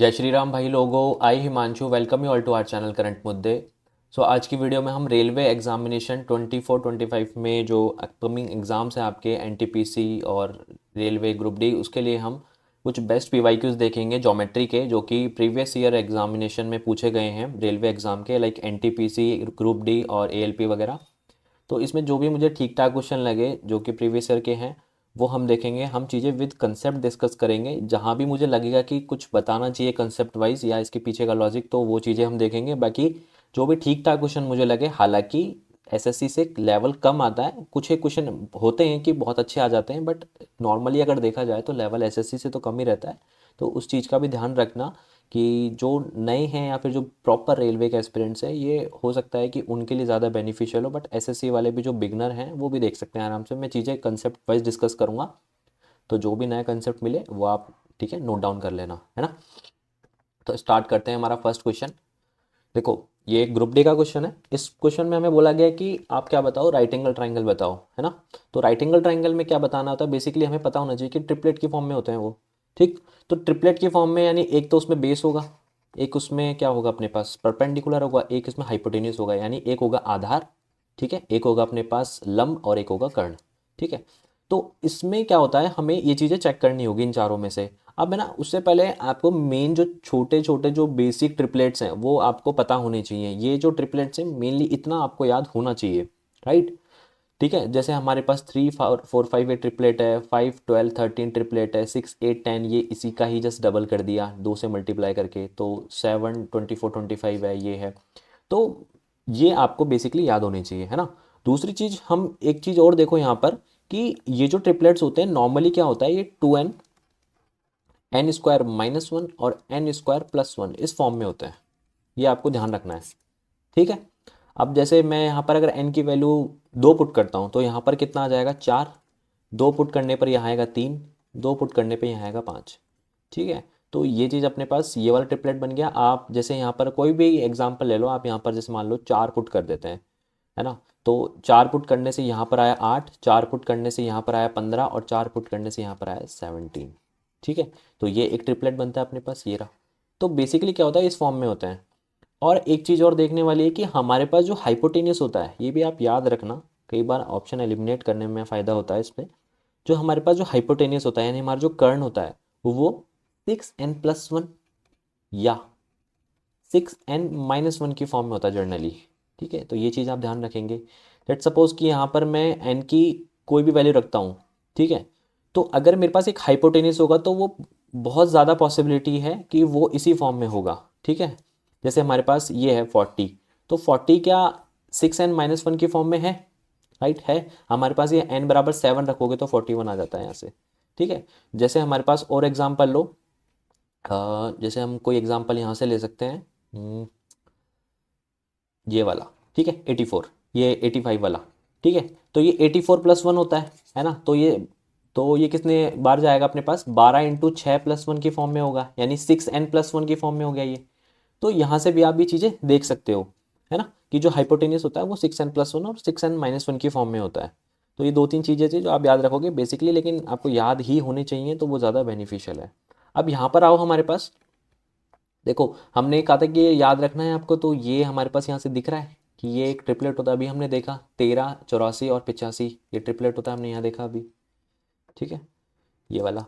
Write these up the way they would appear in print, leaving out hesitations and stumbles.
जय श्री राम भाई लोगों। I Himanshu welcome you all to our channel current मुद्दे। आज की वीडियो में हम रेलवे एग्जामिनेशन 24-25 में जो अपकमिंग एग्ज़ाम्स हैं आपके एनटीपीसी और रेलवे ग्रुप डी, उसके लिए हम कुछ बेस्ट पीवाईक्यूज देखेंगे ज्योमेट्री के, जो कि प्रीवियस ईयर एग्जामिनेशन में पूछे गए हैं रेलवे एग्ज़ाम के, लाइक एनटीपीसी, ग्रुप डी और एएलपी वगैरह। तो इसमें जो भी मुझे ठीक ठाक क्वेश्चन लगे जो कि प्रीवियस ईयर के हैं वो हम देखेंगे। हम चीज़ें विद कंसेप्ट डिस्कस करेंगे, जहाँ भी मुझे लगेगा कि कुछ बताना चाहिए कंसेप्ट वाइज या इसके पीछे का लॉजिक, तो वो चीज़ें हम देखेंगे। बाकी जो भी ठीक ठाक क्वेश्चन मुझे लगे, हालांकि एसएससी से लेवल कम आता है, कुछ एक क्वेश्चन होते हैं कि बहुत अच्छे आ जाते हैं, बट नॉर्मली अगर देखा जाए तो लेवल एसएससी से तो कम ही रहता है। तो उस चीज़ का भी ध्यान रखना कि जो नए हैं या फिर जो प्रॉपर रेलवे के एस्पिरेंट्स हैं, ये हो सकता है कि उनके लिए ज़्यादा बेनिफिशियल हो, बट एसएससी वाले भी जो बिगनर हैं वो भी देख सकते हैं आराम से। मैं चीज़ें कंसेप्ट वाइज डिस्कस करूँगा, तो जो भी नया कंसेप्ट मिले वो आप ठीक है नोट डाउन कर लेना, है ना। तो स्टार्ट करते हैं हमारा फर्स्ट क्वेश्चन। देखो, ये एक ग्रुप डी का क्वेश्चन है। इस क्वेश्चन में हमें बोला गया है कि आप क्या बताओ, राइट एंगल ट्राइंगल बताओ, है ना। तो राइट एंगल ट्राइंगल में क्या बताना होता है, बेसिकली हमें पता होना चाहिए कि ट्रिपलेट की फॉर्म में होते हैं वो। ठीक। तो ट्रिपलेट की फॉर्म में यानी एक तो उसमें बेस होगा, एक उसमें क्या होगा अपने पास परपेंडिकुलर होगा, एक इसमें हाइपोटेन्यूस होगा, यानी एक होगा आधार, ठीक है, एक होगा अपने पास लंब और एक होगा कर्ण। ठीक है। तो इसमें क्या होता है, हमें ये चीज़ें चेक करनी होगी इन चारों में से। अब है ना, उससे पहले आपको मेन जो छोटे छोटे जो बेसिक ट्रिपलेट्स हैं वो आपको पता होने चाहिए। ये जो ट्रिपलेट्स हैं मेनली इतना आपको याद होना चाहिए, राइट। ठीक है, जैसे हमारे पास 3 4 5 8 ट्रिपलेट है, 5 12 13 ट्रिपलेट है, 6 8 10 ये इसी का ही जस्ट डबल कर दिया दो से मल्टीप्लाई करके, तो 7 24 25 है, ये है। तो ये आपको बेसिकली याद होनी चाहिए, है ना। दूसरी चीज़, हम एक चीज़ और देखो यहाँ पर कि ये जो ट्रिपलेट्स होते हैं नॉर्मली क्या होता है, ये 2n n² - 1 और n² + 1 इस फॉर्म में होते हैं। ये आपको ध्यान रखना है, ठीक है। अब जैसे मैं यहाँ पर अगर n की वैल्यू 2 पुट करता हूँ तो यहाँ पर कितना आ जाएगा, 4। 2 पुट करने पर यहाँ आएगा 3, 2 पुट करने पर यहाँ आएगा 5। ठीक है। तो ये चीज़ अपने पास ये वाला ट्रिपलेट बन गया। आप जैसे यहाँ पर कोई भी एग्जांपल ले लो, आप यहाँ पर जैसे मान लो 4 पुट कर देते हैं, है ना। तो 4 पुट करने से यहाँ पर आया 8, 4 पुट करने से यहाँ पर आया 15 और 4 पुट करने से यहाँ पर आया 17। ठीक है। तो ये एक ट्रिपलेट बनता है अपने पास, ये रहा। तो बेसिकली क्या होता है, इस फॉर्म में होते हैं। और एक चीज़ और देखने वाली है कि हमारे पास जो हाइपोटेनियस होता है, ये भी आप याद रखना, कई बार ऑप्शन एलिमिनेट करने में फ़ायदा होता है इसमें। जो हमारे पास जो हाइपोटेनियस होता है यानी हमारा जो कर्ण होता है, वो 6n+1 या 6n-1 की फॉर्म में होता है जनरली। ठीक है। तो ये चीज़ आप ध्यान रखेंगे। लेट सपोज कि यहाँ पर मैं n की कोई भी वैल्यू रखता हूँ, ठीक है। तो अगर मेरे पास एक हाइपोटेनियस होगा तो वो बहुत ज़्यादा पॉसिबिलिटी है कि वो इसी फॉर्म में होगा, ठीक है। जैसे हमारे पास ये है 40, तो 40 क्या 6n-1 की फॉर्म में है, राइट है। हमारे पास ये n = 7 रखोगे तो 41 आ जाता है यहाँ से। ठीक है। जैसे हमारे पास और एग्जाम्पल लो, जैसे हम कोई एग्जाम्पल यहाँ से ले सकते हैं, ये वाला, ठीक है, 84, ये 85 वाला। ठीक है। तो ये 84+1 होता है ना। तो ये कितने बार जाएगा अपने पास, 12 × 6 + 1 की फॉर्म में होगा, यानी 6n+1 की फॉर्म में हो गया ये। तो यहाँ से भी आप ये चीज़ें देख सकते हो, है ना, कि जो हाइपोटेनियस होता है वो 6n+1 और 6n-1 की फॉर्म में होता है। तो ये दो तीन चीज़ें थी जो आप याद रखोगे बेसिकली, लेकिन आपको याद ही होनी चाहिए, तो वो ज़्यादा बेनिफिशियल है। अब यहाँ पर आओ हमारे पास, देखो हमने कहा था कि ये याद रखना है आपको, तो ये हमारे पास यहाँ से दिख रहा है कि ये एक ट्रिपलेट होता है। अभी हमने देखा 13, 84 और 85, ये ट्रिपलेट होता है, हमने यहाँ देखा अभी। ठीक है, ये वाला।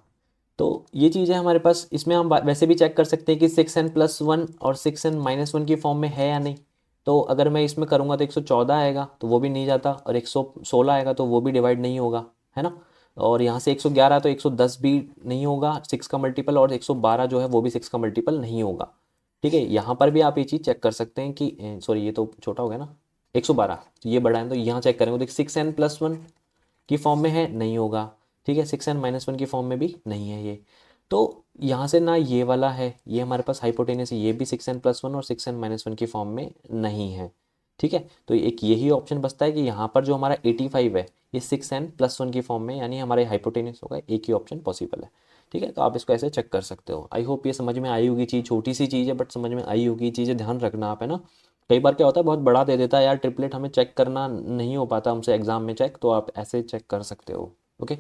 तो ये चीज़ है हमारे पास। इसमें हम वैसे भी चेक कर सकते हैं कि 6n+1 और 6n-1 की फॉर्म में है या नहीं। तो अगर मैं इसमें करूँगा तो 114 आएगा, तो वो भी नहीं जाता, और 116 आएगा तो वो भी डिवाइड नहीं होगा, है ना। और यहाँ से 111 तो 110 भी नहीं होगा 6 का मल्टीपल, और 112 जो है वो भी 6 का मल्टीपल नहीं होगा। ठीक है। यहाँ पर भी आप ये चीज़ चेक कर सकते हैं कि सॉरी, ये तो छोटा हो गया ना, 112, तो ये बड़ा है, तो यहाँ चेक करेंगे, देख 6n+1 की फॉर्म में है, नहीं होगा। ठीक है, 6n-1 की फॉर्म में भी नहीं है ये। तो यहाँ से ना ये वाला है, ये हमारे पास हाइपोटेनस, ये भी 6n+1 और 6n-1 की फॉर्म में नहीं है। ठीक है। तो एक यही ऑप्शन बचता है कि यहाँ पर जो हमारा 85 है, ये 6n+1 की फॉर्म में, यानी हमारे हाइपोटेनस होगा, एक ही ऑप्शन पॉसिबल है। ठीक है। तो आप इसको ऐसे चेक कर सकते हो। आई होप ये समझ में आई होगी चीज़, छोटी सी चीज़ है बट समझ में आई होगी। चीज़ें ध्यान रखना आप, है ना। कई बार क्या होता है, बहुत बड़ा दे देता है यार ट्रिपलेट, हमें चेक करना नहीं हो पाता हमसे एग्जाम में चेक, तो आप ऐसे चेक कर सकते हो। ओके।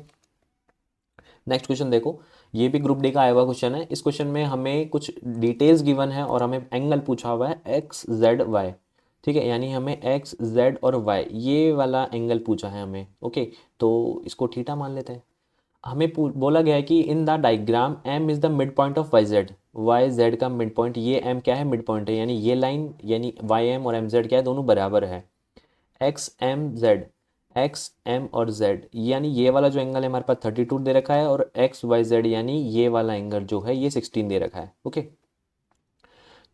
नेक्स्ट क्वेश्चन देखो, ये भी ग्रुप डी का आया हुआ क्वेश्चन है। इस क्वेश्चन में हमें कुछ डिटेल्स गिवन है और हमें एंगल पूछा हुआ है एक्स जेड वाई, ठीक है, यानी हमें एक्स जेड और वाई ये वाला एंगल पूछा है हमें। ओके, तो इसको थीटा मान लेते हैं। हमें बोला गया है कि in the diagram M is the mid point of Y Z, Y Z का मिड पॉइंट, ये एम क्या है, मिड पॉइंट है, यानी ये लाइन यानी वाई एम और एम जेड क्या है, दोनों बराबर है। X M Z, X M और जेड यानी ये वाला जो एंगल है हमारे पास 32 दे रखा है, और एक्स वाई जेड यानी ये वाला एंगल जो है ये 16 दे रखा है। ओके,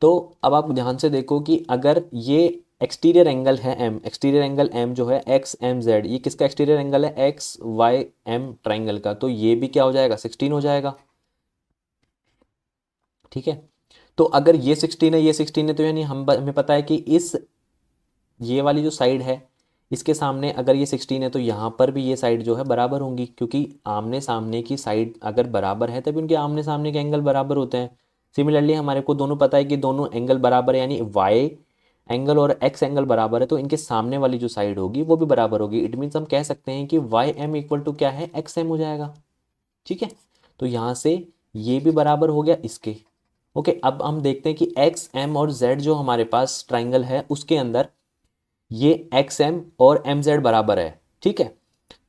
तो अब आप ध्यान से देखो कि अगर ये एक्सटीरियर एंगल है एम, एक्सटीरियर एंगल एम जो है एक्स एम जेड, ये किसका एक्सटीरियर एंगल है, एक्स वाई एम ट्राइंगल का, तो ये भी क्या हो जाएगा, 16 हो जाएगा। ठीक है, तो अगर ये 16 है, ये 16 है, तो यानी हमें पता है कि इस ये वाली जो साइड है इसके सामने अगर ये 16 है तो यहाँ पर भी ये साइड जो है बराबर होंगी, क्योंकि आमने सामने की साइड अगर बराबर है तभी उनके आमने सामने के एंगल बराबर होते हैं। सिमिलरली हमारे को दोनों पता है कि दोनों एंगल बराबर है, यानी वाई एंगल और एक्स एंगल बराबर है, तो इनके सामने वाली जो साइड होगी वो भी बराबर होगी। इट मीन्स हम कह सकते हैं कि वाई एम इक्वल टू क्या है, एक्स एम हो जाएगा। ठीक है, तो यहाँ से ये भी बराबर हो गया इसके। ओके, अब हम देखते हैं कि एक्स एम और जेड जो हमारे पास ट्राइंगल है उसके अंदर ये एक्स एम और एम जेड बराबर है। ठीक है,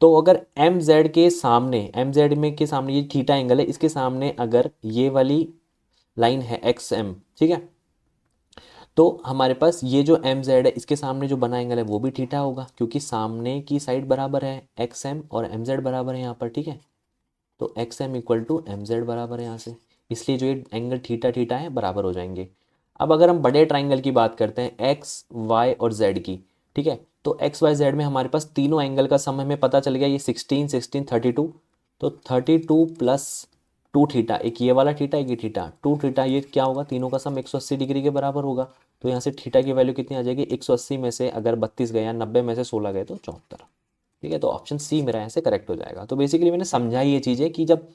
तो अगर एम जेड के सामने, एम जेड में के सामने ये थीटा एंगल है, इसके सामने अगर ये वाली लाइन है एक्स एम, ठीक है, तो हमारे पास ये जो एम जेड है इसके सामने जो बना एंगल है वो भी थीटा होगा, क्योंकि सामने की साइड बराबर है, एक्स एम और एम जेड बराबर है यहाँ पर। ठीक है, तो X M equal to M Z बराबर है यहाँ से, इसलिए जो ये एंगल थीटा थीटा है बराबर हो जाएंगे। अब अगर हम बड़े ट्राइंगल की बात करते हैं एक्स वाई और जेड की, ठीक है, तो एक्स वाई जेड में हमारे पास तीनों एंगल का सम हमें पता चल गया, ये 16 16 32, तो 32 प्लस 2 थीटा, एक ये वाला थीटा एक ये थीटा, 2 थीटा, ये क्या होगा, तीनों का सम 180 डिग्री के बराबर होगा। तो यहाँ से थीटा की वैल्यू कितनी आ जाएगी, 180 में से अगर 32 गया, 90 में से 16 गए तो 74। ठीक है, तो ऑप्शन सी मेरा यहाँ से करेक्ट हो जाएगा। तो बेसिकली मैंने समझा ये चीज़ें कि जब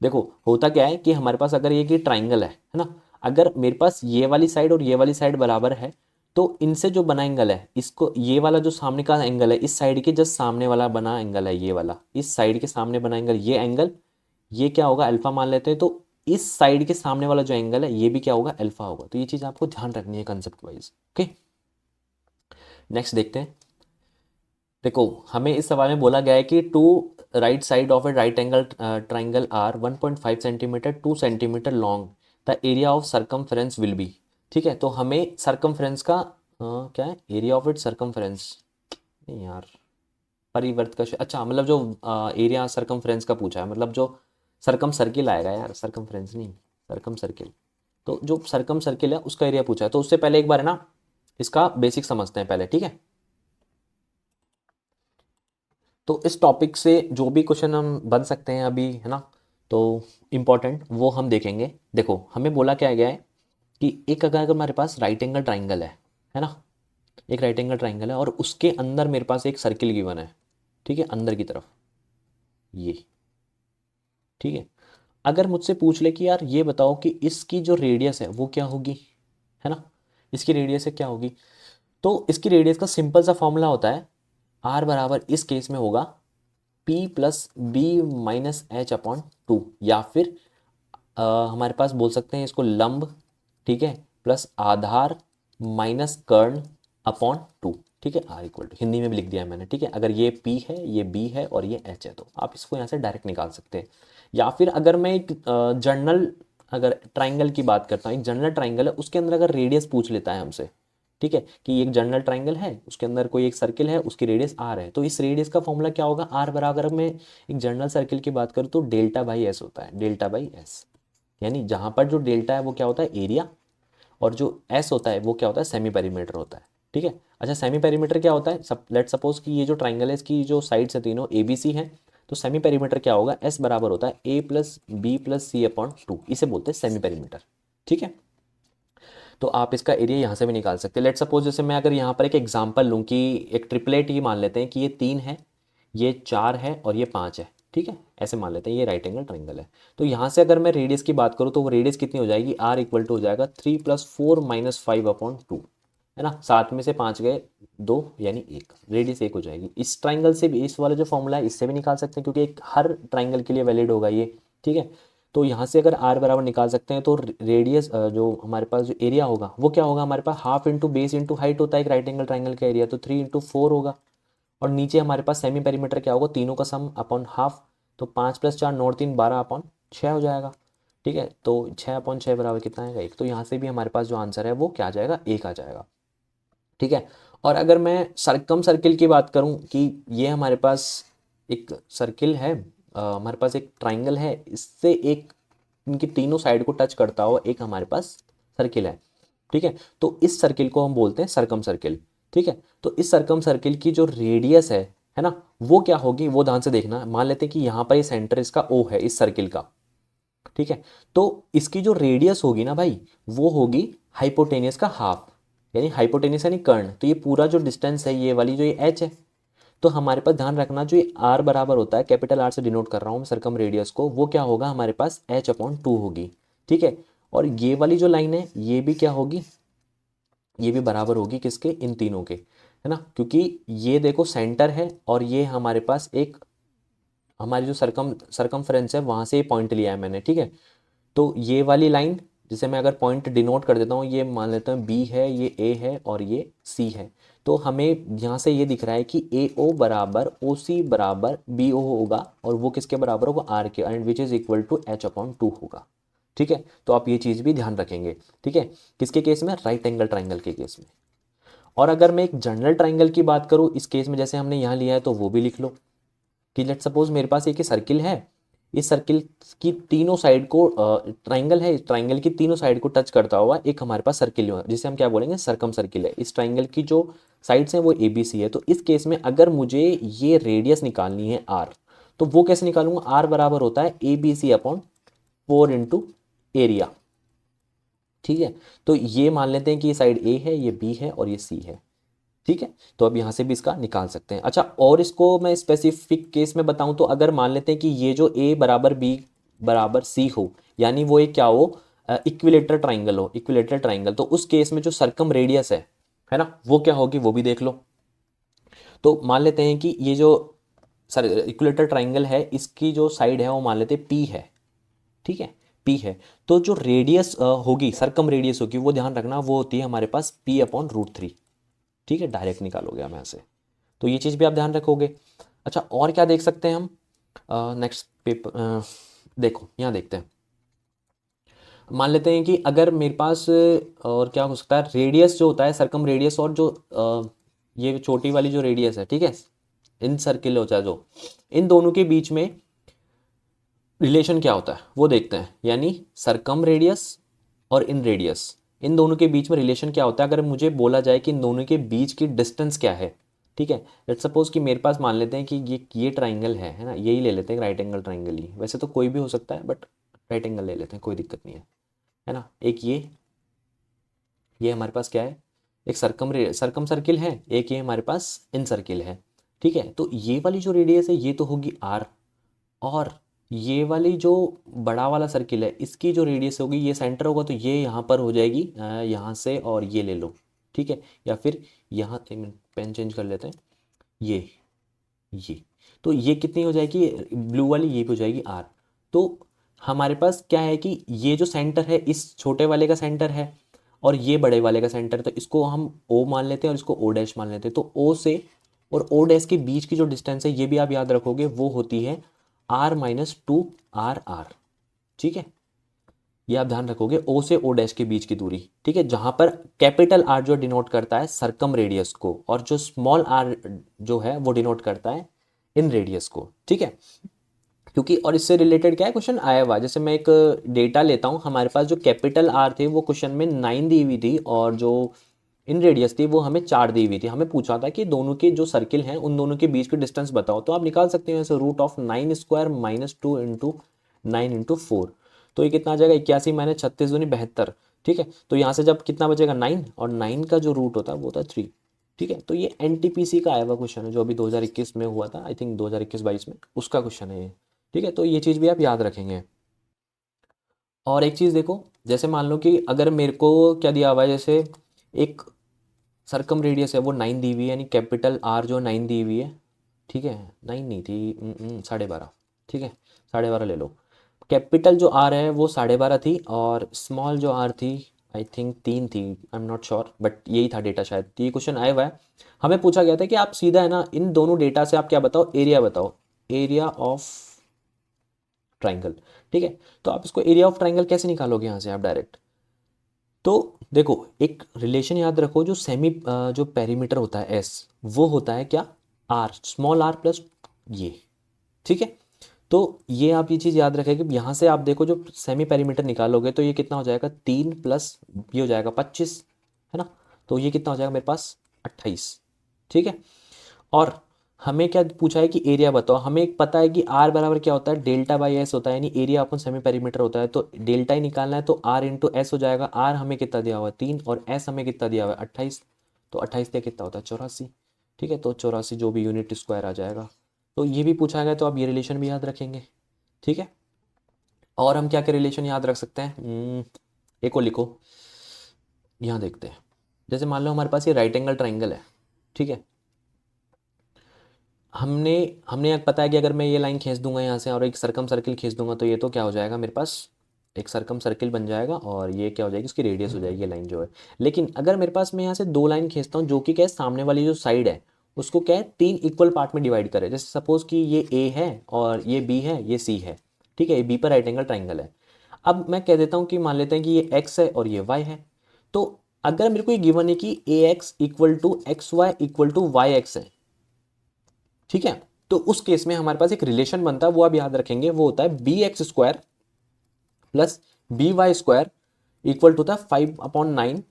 देखो होता क्या है कि हमारे पास अगर ये कि ट्राइंगल है ना, अगर मेरे पास ये वाली साइड और ये वाली साइड बराबर है तो इनसे जो बना एंगल है, इसको ये वाला जो सामने का एंगल है, इस साइड के जस्ट सामने वाला बना एंगल है, ये वाला इस साइड के सामने बना एंगल, ये एंगल ये क्या होगा, अल्फा मान लेते हैं, तो इस साइड के सामने वाला जो एंगल है ये भी क्या होगा, अल्फा होगा। तो ये चीज़ आपको ध्यान रखनी है कंसेप्ट वाइज। ओके, नेक्स्ट देखते हैं। देखो हमें इस सवाल में बोला गया है कि two right side of a right angle triangle are 1.5 centimetre 2 centimetre long, the area of circumference will be. ठीक है, तो हमें सरकमफ्रेंस का क्या है, एरिया ऑफ इट सरकमफ्रेंस, नहीं यार, परिवर्त का अच्छा मतलब जो एरिया सरकमफ्रेंस का पूछा है, मतलब जो सरकम सर्किल आएगा यार, सरकमफ्रेंस नहीं, सरकम सर्किल, तो जो सरकम सर्किल है उसका एरिया पूछा है। तो उससे पहले एक बार है ना इसका बेसिक समझते हैं पहले। ठीक है, तो इस टॉपिक से जो भी क्वेश्चन हम बन सकते हैं अभी, है ना, तो इम्पॉर्टेंट वो हम देखेंगे। देखो हमें बोला क्या गया है कि एक अगर हमारे पास राइट एंगल ट्राइंगल है ना, एक राइट एंगल ट्राइंगल है और उसके अंदर मेरे पास एक सर्किल गिवन है, ठीक है, अंदर की तरफ ये, ठीक है, अगर मुझसे पूछ ले कि यार ये बताओ कि इसकी जो रेडियस है वो क्या होगी, है ना, इसकी रेडियस है क्या होगी, तो इसकी रेडियस का सिंपल सा फॉर्मूला होता है आर बराबर इस केस में होगा P plus B minus H upon 2, या फिर हमारे पास बोल सकते हैं इसको लंब, ठीक है, प्लस आधार माइनस कर्ण अपॉन 2। ठीक है, आर इक्वल टू हिंदी में भी लिख दिया है मैंने। ठीक है, अगर ये P है ये B है और ये H है तो आप इसको यहाँ से डायरेक्ट निकाल सकते हैं। या फिर अगर मैं एक जनरल अगर ट्राइंगल की बात करता हूँ, एक जनरल ट्राइंगल है उसके अंदर अगर रेडियस पूछ लेता है हमसे, ठीक है, कि एक जनरल ट्राइंगल है उसके अंदर कोई एक सर्किल है उसकी रेडियस आर है, तो इस रेडियस का फॉर्मूला क्या होगा, आर बराबर में एक जनरल सर्किल की बात करूँ तो डेल्टा बाई एस होता है, डेल्टा बाई एस, यानी जहाँ पर जो डेल्टा है वो क्या होता है, एरिया, और जो एस होता है वो क्या होता है, सेमी पेरीमीटर होता है। ठीक है, अच्छा सेमी पेरीमीटर क्या होता है, लेट सपोज कि ये जो ट्राइंगल है इसकी जो साइड्स है तीनों ए बी सी हैं, तो सेमी पेरीमीटर क्या होगा, एस बराबर होता है ए प्लस बी प्लस सी अपॉन 2, इसे बोलते हैं सेमी पेरीमीटर। ठीक है, तो आप इसका एरिया यहाँ से भी निकाल सकते हैं। लेट सपोज जैसे मैं अगर यहाँ पर एक एग्जांपल लूँ कि एक ट्रिपलेट ही मान लेते हैं कि ये 3 है, ये 4 है और ये 5 है, ठीक है, ऐसे मान लेते हैं ये राइट एंगल ट्राइंगल है। तो यहाँ से अगर मैं रेडियस की बात करूँ तो वो रेडियस कितनी हो जाएगी, आर इक्वल टू हो जाएगा 3 प्लस 4 माइनस 5 अपॉन 2, है ना, 7 में से 5 गए 2 यानी 1, रेडियस 1 हो जाएगी। इस ट्राइंगल से भी इस वाला जो फॉर्मूला है इससे भी निकाल सकते हैं क्योंकि एक हर ट्राइंगल के लिए वैलिड होगा ये। ठीक है, तो यहाँ से अगर r बराबर निकाल सकते हैं तो रेडियस जो हमारे पास जो एरिया होगा वो क्या होगा हमारे पास half into base into height होता है एक राइट एंगल ट्राइंगल का एरिया, तो 3 इंटू 4 होगा। और नीचे हमारे पास सेमी पेरीमीटर क्या होगा, तीनों का सम अपॉन हाफ, तो 5 + 4 9 3 12 हो जाएगा। ठीक है, तो 6/6 बराबर कितना आएगा 1। तो यहाँ से भी हमारे पास जो आंसर है वो क्या आ जाएगा 1 आ जाएगा। ठीक है, और अगर मैं सरकम सर्किल की बात करूं कि ये हमारे पास एक सर्किल है, हमारे पास एक ट्राइंगल है, इससे एक इनकी तीनों साइड को टच करता हुआ एक हमारे पास सर्किल है। ठीक है, तो इस सर्किल को हम बोलते हैं सरकम सर्किल। ठीक है, तो इस सरकम सर्किल की जो रेडियस है ना, वो क्या होगी वो ध्यान से देखना। मान लेते हैं कि यहाँ पर ये सेंटर इसका ओ है इस सर्किल का। ठीक है, तो इसकी जो रेडियस होगी ना भाई वो होगी हाइपोटेनियस का हाफ, यानी हाइपोटेनियस यानी कर्ण। तो ये पूरा जो डिस्टेंस है ये वाली जो ये एच है, तो हमारे पास ध्यान रखना जो ये आर बराबर होता है, कैपिटल आर से डिनोट कर रहा हूँ मैं सरकम रेडियस को, वो क्या होगा हमारे पास h/2 होगी। ठीक है, और ये वाली जो लाइन है ये भी क्या होगी, ये भी बराबर होगी किसके, इन तीनों के, है ना, क्योंकि ये देखो सेंटर है और ये हमारे पास एक हमारी जो सरकमफ्रेंस है वहां से ये पॉइंट लिया है मैंने। ठीक है, तो ये वाली लाइन जिसे मैं अगर पॉइंट डिनोट कर देता हूँ, ये मान लेता हूँ बी है, ये ए है और ये सी है। तो हमें यहाँ से ये दिख रहा है कि ए ओ बराबर ओ सी बराबर बी ओ होगा, और वो किसके बराबर होगा आर के, and which is equal to h/2 होगा। ठीक है, तो आप ये चीज़ भी ध्यान रखेंगे। ठीक है, किसके केस में, राइट एंगल ट्राइंगल के केस में। और अगर मैं एक जनरल ट्राइंगल की बात करूँ इस केस में, जैसे हमने यहाँ लिया है तो वो भी लिख लो कि लेट सपोज मेरे पास एक सर्किल है, इस सर्किल की तीनों साइड को ट्राइंगल है, इस ट्राइंगल की तीनों साइड को टच करता हुआ एक हमारे पास सर्किल है जिसे हम क्या बोलेंगे सरकम सर्किल है। इस ट्राइंगल की जो साइड्स हैं वो ए बी सी है। तो इस केस में अगर मुझे ये रेडियस निकालनी है आर, तो वो कैसे निकालूंगा, आर बराबर होता है A B C upon 4 into area. ठीक है, तो ये मान लेते हैं कि ये साइड ए है, ये बी है और ये सी है। ठीक है, तो अब यहाँ से भी इसका निकाल सकते हैं। अच्छा, और इसको मैं स्पेसिफिक केस में बताऊं तो अगर मान लेते हैं कि ये जो ए बराबर बी बराबर सी हो, यानी वो एक क्या हो, इक्विलेटर ट्राइंगल हो, इक्विलेटर ट्राइंगल, तो उस केस में जो सरकम रेडियस है ना, वो क्या होगी वो भी देख लो। तो मान लेते हैं कि ये जो सर इक्विलेटर ट्राइंगल है इसकी जो साइड है वो मान लेते हैं पी है। ठीक है, पी है, तो जो रेडियस होगी सरकम रेडियस होगी वो ध्यान रखना वो होती है हमारे पास p/√3। ठीक है, डायरेक्ट निकालोगे हम यहाँ से, तो ये चीज़ भी आप ध्यान रखोगे। अच्छा, और क्या देख सकते हैं हम, नेक्स्ट पेपर देखो यहाँ देखते हैं। मान लेते हैं कि अगर मेरे पास और क्या हो सकता है, रेडियस जो होता है सरकम रेडियस और जो ये छोटी वाली जो रेडियस है, ठीक है, इन सर्किल होता है जो, इन दोनों के बीच में रिलेशन क्या होता है वो देखते हैं। यानी सरकम रेडियस और इन रेडियस, इन दोनों के बीच में रिलेशन क्या होता है, अगर मुझे बोला जाए कि इन दोनों के बीच की डिस्टेंस क्या है। ठीक है, लेट्स सपोज कि मेरे पास मान लेते हैं कि ये ट्राइंगल है ना, यही ले लेते हैं राइट एंगल ट्राइंगल ही, वैसे तो कोई भी हो सकता है बट राइट एंगल ले लेते हैं, कोई दिक्कत नहीं है ना। एक ये हमारे पास क्या है, एक सरकम सर्किल है, एक ये हमारे पास इन सर्किल है। ठीक है, तो ये वाली जो रेडियस है ये तो होगी आर, और ये वाली जो बड़ा वाला सर्किल है इसकी जो रेडियस होगी, ये सेंटर होगा तो ये यहाँ पर हो जाएगी, यहाँ से और ये ले लो। ठीक है, या फिर यहाँ एक मिनट पेन चेंज कर लेते हैं, ये तो ये कितनी हो जाएगी, ब्लू वाली ये भी हो जाएगी आर। तो हमारे पास क्या है कि ये जो सेंटर है इस छोटे वाले का सेंटर है और ये बड़े वाले का सेंटर, तो इसको हम ओ मान लेते हैं और इसको ओ डैश मान लेते हैं। तो ओ से और ओ डैश के बीच की जो डिस्टेंस है ये भी आप याद रखोगे, वो होती है r-2r। ठीक है, ये आप ध्यान रखोगे, ओ से ओ डैश के बीच की दूरी। ठीक है, जहां पर कैपिटल आर जो डिनोट करता है सरकम रेडियस को, और जो स्मॉल आर जो है वो डिनोट करता है इन रेडियस को। ठीक है, क्योंकि और इससे रिलेटेड क्या है क्वेश्चन आया हुआ, जैसे मैं एक डेटा लेता हूँ, हमारे पास जो कैपिटल आर थे वो क्वेश्चन में 9 दी हुई थी, और जो इन रेडियस थी वो हमें 4 दी हुई थी। हमें पूछा था कि दोनों के जो सर्किल हैं उन दोनों के बीच की डिस्टेंस बताओ, तो आप निकाल सकते हैं ऐसे √9² - 2 × 9 × 4, तो ये कितना आ जाएगा 81 - 36 = 72। ठीक है, तो यहाँ से जब कितना बचेगा 9, और 9 का जो रूट होता है वो होता है 3। ठीक है, तो ये एनटीपीसी का आया हुआ क्वेश्चन है जो अभी 2021 में हुआ था, आई थिंक 2021-22 में उसका क्वेश्चन है ये। ठीक है, तो ये चीज़ भी आप याद रखेंगे। और एक चीज़ देखो, जैसे मान लो कि अगर मेरे को क्या दिया हुआ है, जैसे एक सरकम रेडियस है वो 9 दी हुई है, यानी कैपिटल आर जो 9 दी हुई है। ठीक है, 9 नहीं थी, 12.5। ठीक है, 12.5 ले लो। कैपिटल जो आर है वो 12.5 थी और स्मॉल जो आर थी आई थिंक 3 थी, I am not sure, but यही था डेटा शायद। तो ये क्वेश्चन आया हुआ है, हमें पूछा गया था कि आप सीधा है ना इन दोनों डेटा से आप क्या बताओ, एरिया बताओ, एरिया ऑफ ट्राइंगल। ठीक है, तो आप इसको एरिया ऑफ ट्राइंगल कैसे निकालोगे यहाँ से आप डायरेक्ट। तो देखो एक रिलेशन याद रखो, जो सेमी जो पेरीमीटर होता है एस, वो होता है क्या, आर, स्मॉल आर प्लस ये। ठीक है, तो ये आप ये चीज़ याद रखें कि यहाँ से आप देखो जो सेमी पेरीमीटर निकालोगे तो ये कितना हो जाएगा, 3 प्लस ये हो जाएगा 25, है ना। तो ये कितना हो जाएगा मेरे पास 28। ठीक है, और हमें क्या पूछा है कि एरिया बताओ, हमें एक पता है कि आर बराबर क्या होता है, डेल्टा बाई एस होता है, यानी एरिया अपन सेमी पेरीमीटर होता है, तो डेल्टा ही निकालना है, तो आर इंटू एस हो जाएगा। आर हमें कितना दिया हुआ है 3 और एस हमें कितना दिया हुआ है 28, तो 28 दिया कितना होता है 84। ठीक है, तो 84 जो भी यूनिट स्क्वायर आ जाएगा। तो ये भी पूछा गया तो आप ये रिलेशन भी याद रखेंगे। ठीक है, और हम क्या क्या रिलेशन याद रख सकते हैं, एक और लिखो, यहाँ देखते हैं। जैसे मान लो हमारे पास ये राइट एंगल ट्राइंगल है। ठीक है, हमने हमने एक पता है कि अगर मैं ये लाइन खींच दूंगा यहाँ से और एक सरकम सर्किल खींच दूंगा तो ये तो क्या हो जाएगा मेरे पास, एक सरकम सर्किल बन जाएगा और ये क्या हो जाएगी, उसकी रेडियस हो जाएगी ये लाइन जो है। लेकिन अगर मेरे पास मैं यहाँ से 2 लाइन खींचता हूँ जो कि क्या है, सामने वाली जो साइड है उसको क्या है 3 इक्वल पार्ट में डिवाइड करे। जैसे सपोज कि ये ए है और ये बी है, ये सी है। ठीक है, ये बी पर राइट एंगल ट्राइंगल है। अब मैं कह देता हूँ कि मान लेते हैं कि ये एक्स है और ये वाई है। तो अगर मेरे को ये गिवन है कि A X equal to X Y equal to Y X है, ठीक है, तो उस केस में हमारे पास एक रिलेशन बनता है, वो आप याद रखेंगे, वो होता है B X square plus B Y square equal to था 5/9।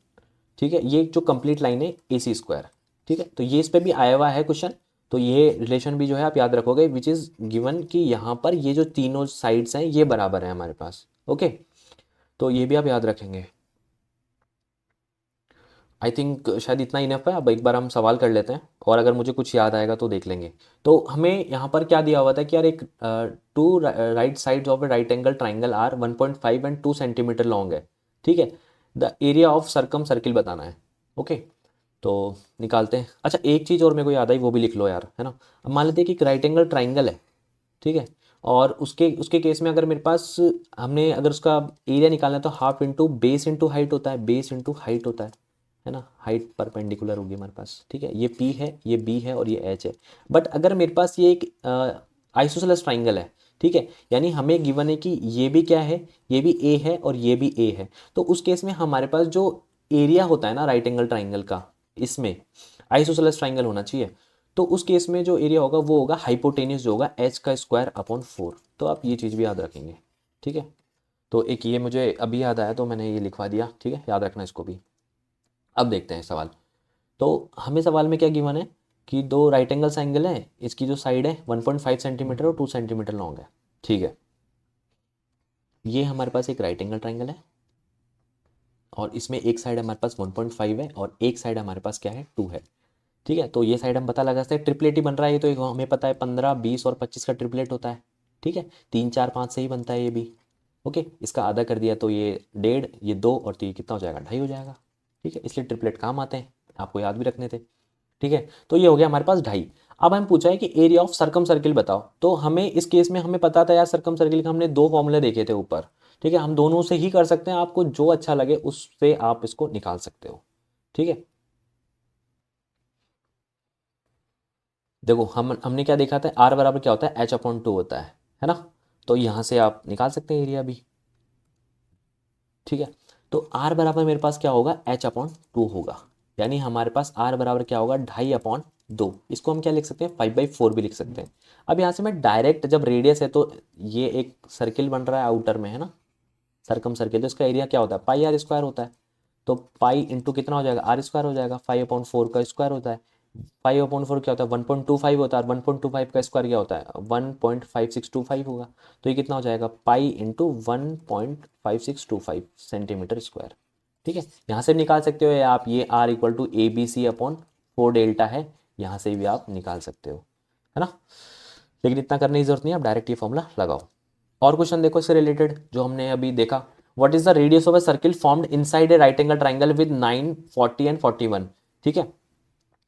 ठीक है, ये जो कंप्लीट लाइन है ए सी स्क्वायर। ठीक है, तो ये इस पे भी आया हुआ है क्वेश्चन, तो ये रिलेशन भी जो है आप याद रखोगे, विच इज गिवन कि यहाँ पर ये जो तीनों साइड्स हैं ये बराबर है हमारे पास। ओके, तो ये भी आप याद रखेंगे। आई थिंक शायद इतना इनफ है। अब एक बार हम सवाल कर लेते हैं और अगर मुझे कुछ याद आएगा तो देख लेंगे। तो हमें यहाँ पर क्या दिया हुआ था कि यार एक two right sides of a right angle triangle are 1.5 and 2 centimetre long है। ठीक है, the area of circum circle बताना है। ओके, तो निकालते हैं। अच्छा एक चीज़ और मेरे को याद आई, वो भी लिख लो यार, है ना। अब मान लेते हैं कि एक राइट एंगल ट्राइंगल है। ठीक है, और उसके उसके केस में अगर मेरे पास, हमने अगर उसका एरिया निकालना है तो half into base into height होता है, बेस इंटू हाइट होता है ना। हाइट परपेंडिकुलर होगी हमारे पास। ठीक है, ये पी है, ये बी है और ये एच है। बट अगर मेरे पास ये एक आइसोसेलेस ट्राइंगल है, ठीक है, यानी हमें गिवन है कि ये भी क्या है, ये भी ए है और ये भी ए है, तो उस केस में हमारे पास जो एरिया होता है ना राइट एंगल ट्राइंगल का, इसमें आइसोसेलेस ट्राइंगल होना चाहिए, तो उस केस में जो एरिया होगा वो होगा हाइपोटेन्यूस जो होगा एच का स्क्वायर अपॉन 4। तो आप ये चीज़ भी याद रखेंगे। ठीक है, तो एक ये मुझे अभी याद आया तो मैंने ये लिखवा दिया। ठीक है, याद रखना इसको भी। अब देखते हैं सवाल। तो हमें सवाल में क्या गिवन है कि दो राइट एंगल्स एंगल है, इसकी जो साइड है 1.5 सेंटीमीटर और 2 सेंटीमीटर लॉन्ग है। ठीक है, ये हमारे पास एक राइट एंगल ट्राइंगल है और इसमें एक साइड हमारे पास 1.5 है और एक साइड हमारे पास क्या है 2 है। ठीक है, तो ये साइड हम पता लगा सकते हैं, ट्रिपलेट ही बन रहा है ये, तो हमें पता है 15, 20 और 25 का ट्रिपलेट होता है। ठीक है, 3, 4, 5 से ही बनता है ये भी। ओके, इसका आधा कर दिया तो ये 1.5, ये 2 और तो ये कितना हो जाएगा 2.5 हो जाएगा। ठीक है, इसलिए ट्रिपलेट काम आते हैं, आपको याद भी रखने थे। ठीक है, तो ये हो गया हमारे पास 2.5। अब हम पूछा है कि एरिया ऑफ सर्कम सर्किल बताओ, तो हमें इस केस में हमें पता था यार सर्कम सर्किल का हमने 2 फॉर्मूले देखे थे ऊपर। ठीक है, हम दोनों से ही कर सकते हैं, आपको जो अच्छा लगे उससे आप इसको निकाल सकते हो। ठीक है, देखो हमने क्या देखा था, आर बराबर क्या होता है H/2 होता है ना। तो यहाँ से आप निकाल सकते हैं एरिया भी। ठीक है, तो आर बराबर मेरे पास क्या होगा H/2 होगा, यानी हमारे पास आर बराबर क्या होगा 2.5/2। इसको हम क्या लिख सकते हैं 5/4 भी लिख सकते हैं। अब यहाँ से मैं डायरेक्ट, जब रेडियस है तो ये एक सर्किल बन रहा है आउटर में, है ना, सरकम सर्किल, तो इसका एरिया क्या होता है पाई आर स्क्वायर होता है। तो पाई इंटू कितना हो जाएगा आर स्क्वायर हो जाएगा, 5/4 का स्क्वायर होता है। 5/4 क्या होता है 1.25 होता है, और 1.25 का स्क्वायर क्या होता है 1.5625 होगा। तो ये कितना हो जाएगा पाई इंटू 1.5625 सेंटीमीटर स्क्वायर। ठीक है, यहाँ से निकाल सकते हो या आप ये R equal to A B C upon 4 delta है, यहाँ से भी आप निकाल सकते हो, है ना। लेकिन इतना करने की जरूरत नहीं है, आप डायरेक्ट ये फॉर्मूला लगाओ। और क्वेश्चन देखो इससे रिलेटेड जो हमने अभी देखा, what is the radius of a circle formed inside a right angle triangle with 9, 40 and 41। ठीक है,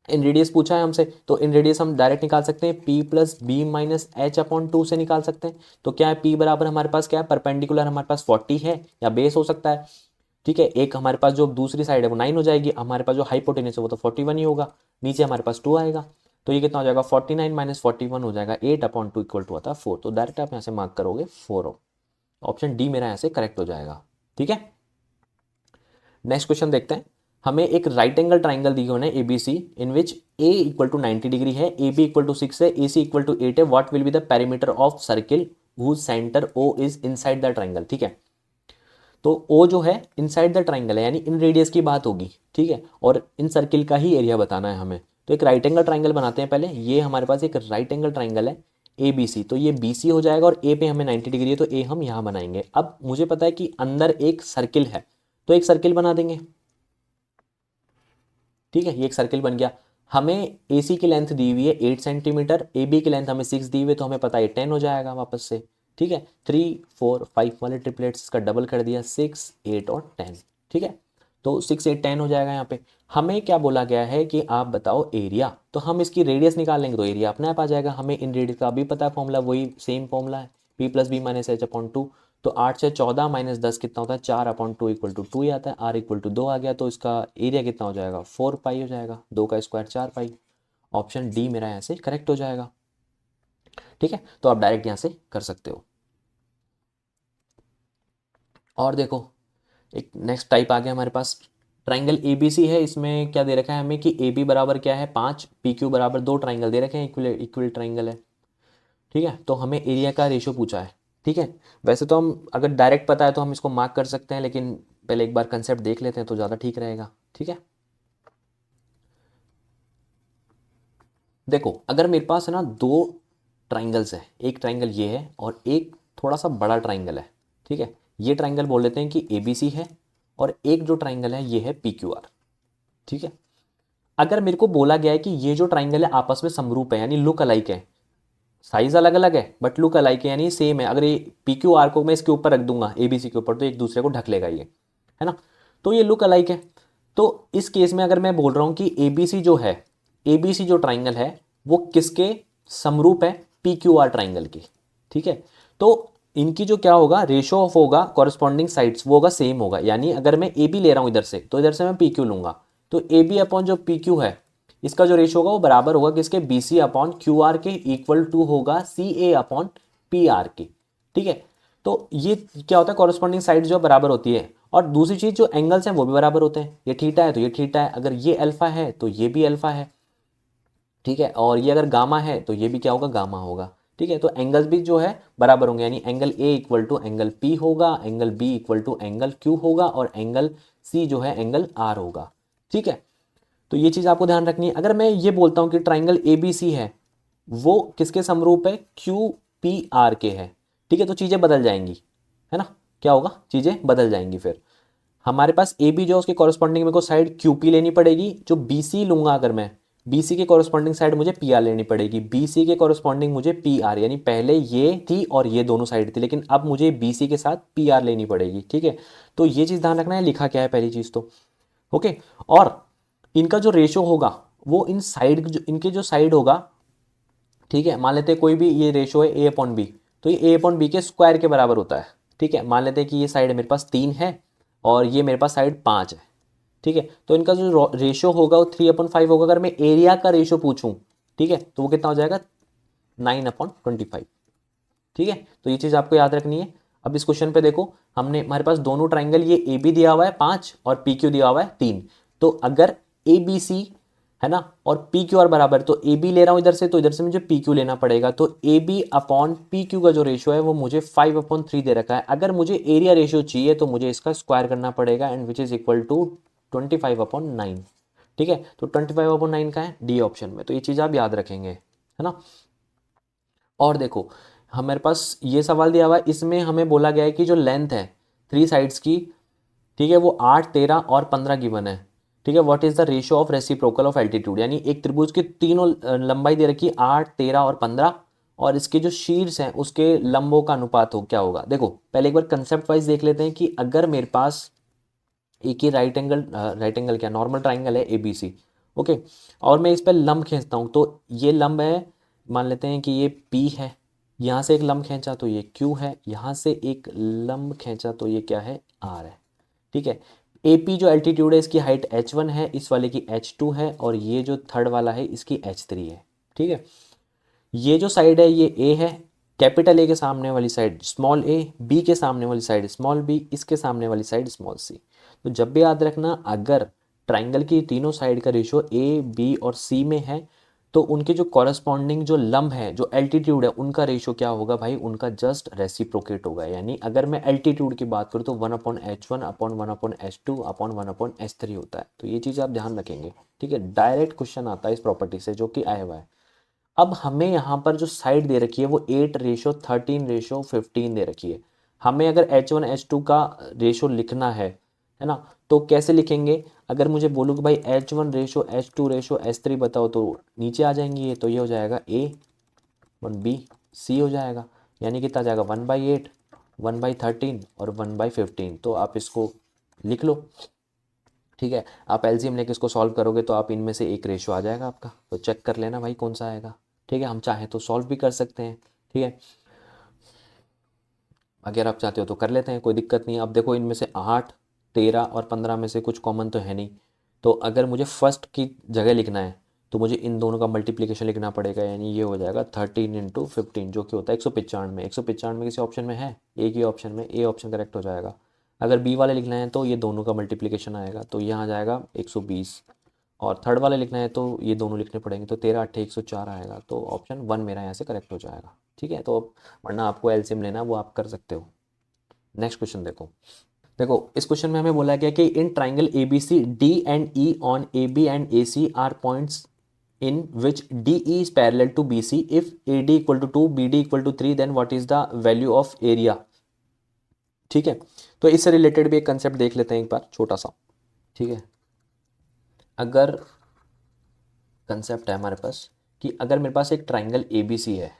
इन रेडियस पूछा है हमसे, तो इन रेडियस हम डायरेक्ट निकाल सकते हैं, p plus B minus H upon 2 से निकाल सकते हैं। तो क्या है, p बराबर हमारे पास क्या है, परपेंडिकुलर हमारे पास 40 है या बेस हो सकता है, ठीक है। एक हमारे पास जो दूसरी साइड है वो 9 हो जाएगी, हमारे पास जो हाइपोटेनस है वो तो 41 ही होगा, नीचे हमारे पास 2 आएगा, तो ये कितना हो जाएगा 49 माइनस 41 हो जाएगा 8 अपॉन 2 इक्वल टू आता है 4। तो डायरेक्ट आप यहाँ से मार्क करोगे 4, ऑप्शन डी मेरा यहाँ से करेक्ट हो जाएगा, ठीक है। नेक्स्ट क्वेश्चन देखते हैं। हमें एक राइट एंगल ट्राइंगल दी हुई है A B C, in which A equal to 90 degree है, ए बी इक्वल टू 6 है, ए सी इक्वल टू 8 है, what will be the perimeter of circle whose centre O is inside the triangle, ठीक है। तो ओ जो है इनसाइड द ट्राइंगल है, यानी इन रेडियस की बात होगी, ठीक है, और इन सर्किल का ही एरिया बताना है हमें। तो एक राइट एंगल ट्राइंगल बनाते हैं पहले। ये हमारे पास एक राइट एंगल ट्राइंगल है ए बी सी, तो ये बी सी हो जाएगा और ए पे हमें 90 डिग्री है, तो ए हम यहाँ बनाएंगे। अब मुझे पता है कि अंदर एक सर्किल है, तो एक सर्किल बना देंगे, ठीक है। ये एक सर्किल बन गया। हमें ए सी की लेंथ दी हुई है 8 सेंटीमीटर, ए बी की लेंथ हमें 6 दी हुई है, तो हमें पता है 10 हो जाएगा वापस से, ठीक है। 3 4 5 वाले ट्रिपलेट्स का डबल कर दिया, 6 8 और 10, ठीक है। तो 6 8 10 हो जाएगा। यहाँ पे हमें क्या बोला गया है कि आप बताओ एरिया, तो हम इसकी रेडियस निकाल लेंगे तो एरिया अपने आप आ जाएगा। हमें इन रेडियस का भी पता है फॉर्मूला, वही सेम फॉर्मूला है, P plus B minus H upon 2। तो 8 से 14 माइनस 10 कितना होता है, 4 अपॉन 2 इक्वल टू 2 ही आता है, आर इक्वल टू 2 आ गया, तो इसका एरिया कितना हो जाएगा 4 पाई हो जाएगा, 2 का स्क्वायर 4 पाई। ऑप्शन डी मेरा यहाँ से करेक्ट हो जाएगा, ठीक है। तो आप डायरेक्ट यहाँ से कर सकते हो। और देखो एक नेक्स्ट टाइप आ गया हमारे पास, ट्राइंगल ए बी सी है। इसमें क्या दे रखा है हमें कि ए बी बराबर क्या है 5, पी क्यू बराबर 2 ट्राइंगल दे रखे हैं, इक्वल इक्वल ट्राइंगल है, ठीक है। तो हमें एरिया का रेशो पूछा है, ठीक है। वैसे तो हम अगर डायरेक्ट पता है तो हम इसको मार्क कर सकते हैं, लेकिन पहले एक बार कंसेप्ट देख लेते हैं तो ज़्यादा ठीक रहेगा, ठीक है। देखो अगर मेरे पास है ना दो ट्राइंगल्स है, एक ट्राइंगल ये है और एक थोड़ा सा बड़ा ट्राइंगल है, ठीक है। ये ट्राइंगल बोल लेते हैं कि ए बी सी है, और एक जो ट्राइंगल है ये है पी क्यू आर, ठीक है। अगर मेरे को बोला गया है कि ये जो ट्राइंगल है आपस में समरूप है, यानी लुक अलाइक है, साइज अलग अलग है बट लुक अलाइक है, यानी सेम है। अगर ये पी क्यू आर को मैं इसके ऊपर रख दूंगा ए बी सी के ऊपर, तो एक दूसरे को ढक लेगा ये, है ना। तो ये लुक अलाइक है। तो इस केस में अगर मैं बोल रहा हूँ कि ए बी सी जो है, ए बी सी जो ट्राइंगल है वो किसके समरूप है, पी क्यू आर ट्राइंगल की, ठीक है। तो इनकी जो क्या होगा रेशो ऑफ होगा कॉरस्पॉन्डिंग साइड्स, वो होगा सेम होगा। यानी अगर मैं ए बी ले रहा हूँ इधर से, तो इधर से मैं पी क्यू लूंगा, तो ए बी अपॉन जो पी क्यू है इसका जो रेशो होगा वो बराबर होगा किसके, B C upon Q R के, इक्वल टू होगा C A upon P R के, ठीक है। तो ये क्या होता है, कॉरस्पॉन्डिंग साइड जो बराबर होती है। और दूसरी चीज जो एंगल्स हैं वो भी बराबर होते हैं, ये थीटा है तो ये थीटा है, अगर ये अल्फा है तो ये भी अल्फा है, ठीक है। और ये अगर गामा है तो ये भी क्या होगा, गामा होगा, ठीक है। तो एंगल्स भी जो है बराबर होंगे, यानी angle A equal to angle P होगा, angle B equal to angle Q होगा, और एंगल सी जो है एंगल आर होगा, ठीक है। तो ये चीज़ आपको ध्यान रखनी है। अगर मैं ये बोलता हूँ कि ट्राइंगल ए बी सी है, वो किसके समरूप है, क्यू पी आर के है, ठीक है, तो चीज़ें बदल जाएंगी, है ना। क्या होगा, चीज़ें बदल जाएंगी। फिर हमारे पास ए बी जो है उसके कॉरस्पॉन्डिंग मेरे को साइड क्यू पी लेनी पड़ेगी, जो बी सी लूंगा अगर मैं, बी सी के कॉरस्पॉन्डिंग साइड मुझे पी आर लेनी पड़ेगी, बी सी के कॉरस्पॉन्डिंग मुझे पी आर, यानी पहले ये थी और ये दोनों साइड थी, लेकिन अब मुझे बी सी के साथ पी आर लेनी पड़ेगी, ठीक है। तो ये चीज़ ध्यान रखना है, लिखा क्या है पहली चीज़ तो, ओके। और इनका जो रेशो होगा वो इन साइड जो इनके जो साइड होगा, ठीक है। मान लेते हैं कोई भी ये रेशो है ए अपॉन बी, तो ये ए अपॉन बी के स्क्वायर के बराबर होता है, ठीक है। मान लेते हैं कि ये साइड मेरे पास 3 है और ये मेरे पास साइड 5 है, ठीक है। तो इनका जो रेशो होगा वो 3/5 होगा। अगर मैं एरिया का रेशो पूछूं, ठीक है, तो वो कितना हो जाएगा 9/25, ठीक है। तो ये चीज़ आपको याद रखनी है। अब इस क्वेश्चन पे देखो, हमने हमारे पास दोनों ट्राइंगल ये ए बी दिया हुआ है 5 और पी क्यू दिया हुआ है 3। तो अगर ए बी सी है ना और पी क्यू आर बराबर, तो ए बी ले रहा हूँ इधर से, तो इधर से मुझे पी क्यू लेना पड़ेगा। तो A B upon P Q का जो रेशियो है वो मुझे 5/3 दे रखा है। अगर मुझे एरिया रेशियो चाहिए तो मुझे इसका स्क्वायर करना पड़ेगा, and which is equal to 25/9, ठीक है। तो 25/9 का है डी ऑप्शन में, तो ये चीज़ आप याद रखेंगे, है ना। और देखो हमारे पास ये सवाल दिया हुआ है, इसमें हमें बोला गया है कि जो लेंथ है 3 साइड्स की, ठीक है, वो 8 13 और 15 गिवन है, ठीक है। What is the ratio of reciprocal of altitude, यानी एक त्रिभुज की तीनों लंबाई दे रखी है 8 13 और 15, और इसके जो शीर्ष हैं उसके लंबों का अनुपात हो क्या होगा। देखो पहले एक बार कंसेप्ट वाइज देख लेते हैं कि अगर मेरे पास एक ही राइट एंगल क्या नॉर्मल ट्राइंगल है ए बी सी, ओके, और मैं इस पर लंब खींचता हूँ, तो ये लंब है, मान लेते हैं कि ये P है, यहाँ से एक लंब खींचा तो ये Q है, यहाँ से एक लंब खींचा तो ये क्या है, R है। ठीक है, AP जो एल्टीट्यूड है इसकी हाइट h1 है, इस वाले की h2 है, और ये जो थर्ड वाला है इसकी h3 है। ठीक है, ये जो साइड है ये A है, कैपिटल A के सामने वाली साइड स्मॉल a, B के सामने वाली साइड स्मॉल b, इसके सामने वाली साइड स्मॉल c। तो जब भी याद रखना, अगर ट्राइंगल की तीनों साइड का रेशियो A, B और C में है, तो उनके जो कॉरस्पॉन्डिंग जो लंब है, जो एल्टीट्यूड है, उनका रेशियो क्या होगा भाई, उनका जस्ट रेसिप्रोकेट होगा। यानी अगर मैं एल्टीट्यूड की बात करूँ तो 1/h1 upon 1/h2 upon 1/h3 होता है। तो ये चीज़ आप ध्यान रखेंगे। ठीक है, डायरेक्ट क्वेश्चन आता है इस प्रॉपर्टी से जो कि आया हुआ है। अब हमें यहाँ पर जो साइड दे रखी है वो 8:13:15 दे रखी है। हमें अगर H1 H2 का रेशो लिखना है ना, तो कैसे लिखेंगे? अगर मुझे बोलूँ कि भाई H1 ratio H2 ratio H3 बताओ, तो नीचे आ जाएंगी ये, तो ये हो जाएगा A 1B C हो जाएगा। यानी कितना जाएगा 1/8, 1/13 और 1/15। तो आप इसको लिख लो। ठीक है, आप एलसीएम लेके इसको सॉल्व करोगे तो आप इनमें से एक रेशो आ जाएगा आपका, तो चेक कर लेना भाई कौन सा आएगा। ठीक है, हम चाहें तो सॉल्व भी कर सकते हैं। ठीक है, अगर आप चाहते हो तो कर लेते हैं, कोई दिक्कत नहीं है। अब देखो, इनमें से 8, 13 और 15 में से कुछ कॉमन तो है नहीं, तो अगर मुझे फर्स्ट की जगह लिखना है तो मुझे इन दोनों का मल्टीप्लिकेशन लिखना पड़ेगा। यानी ये हो जाएगा 13 × 15 जो कि होता है 195। 195 किसी ऑप्शन में है? एक ही ऑप्शन में, ए ऑप्शन करेक्ट हो जाएगा। अगर बी वाले लिखना है तो ये दोनों का मल्टीप्लिकेशन आएगा, तो यहाँ आ जाएगा 120। और थर्ड वाले लिखना है तो ये दोनों लिखने पड़ेंगे, तो 13 × 8 = 104 आएगा। तो ऑप्शन 1 मेरा यहाँ से करेक्ट हो जाएगा। ठीक है, तो वरना आपको एलसीएम लेना वो आप कर सकते हो। नेक्स्ट क्वेश्चन देखो। देखो, इस क्वेश्चन में हमें बोला गया कि in triangle A B C D and E on A B and A C are points in which D E is parallel to B C, if A D equal to 2 B D equal to 3 then what is the value of area. ठीक है, तो इससे related भी एक concept देख लेते हैं एक बार छोटा सा। ठीक है, अगर कंसेप्ट है हमारे पास कि अगर मेरे पास एक ट्राइंगल ए बी सी है,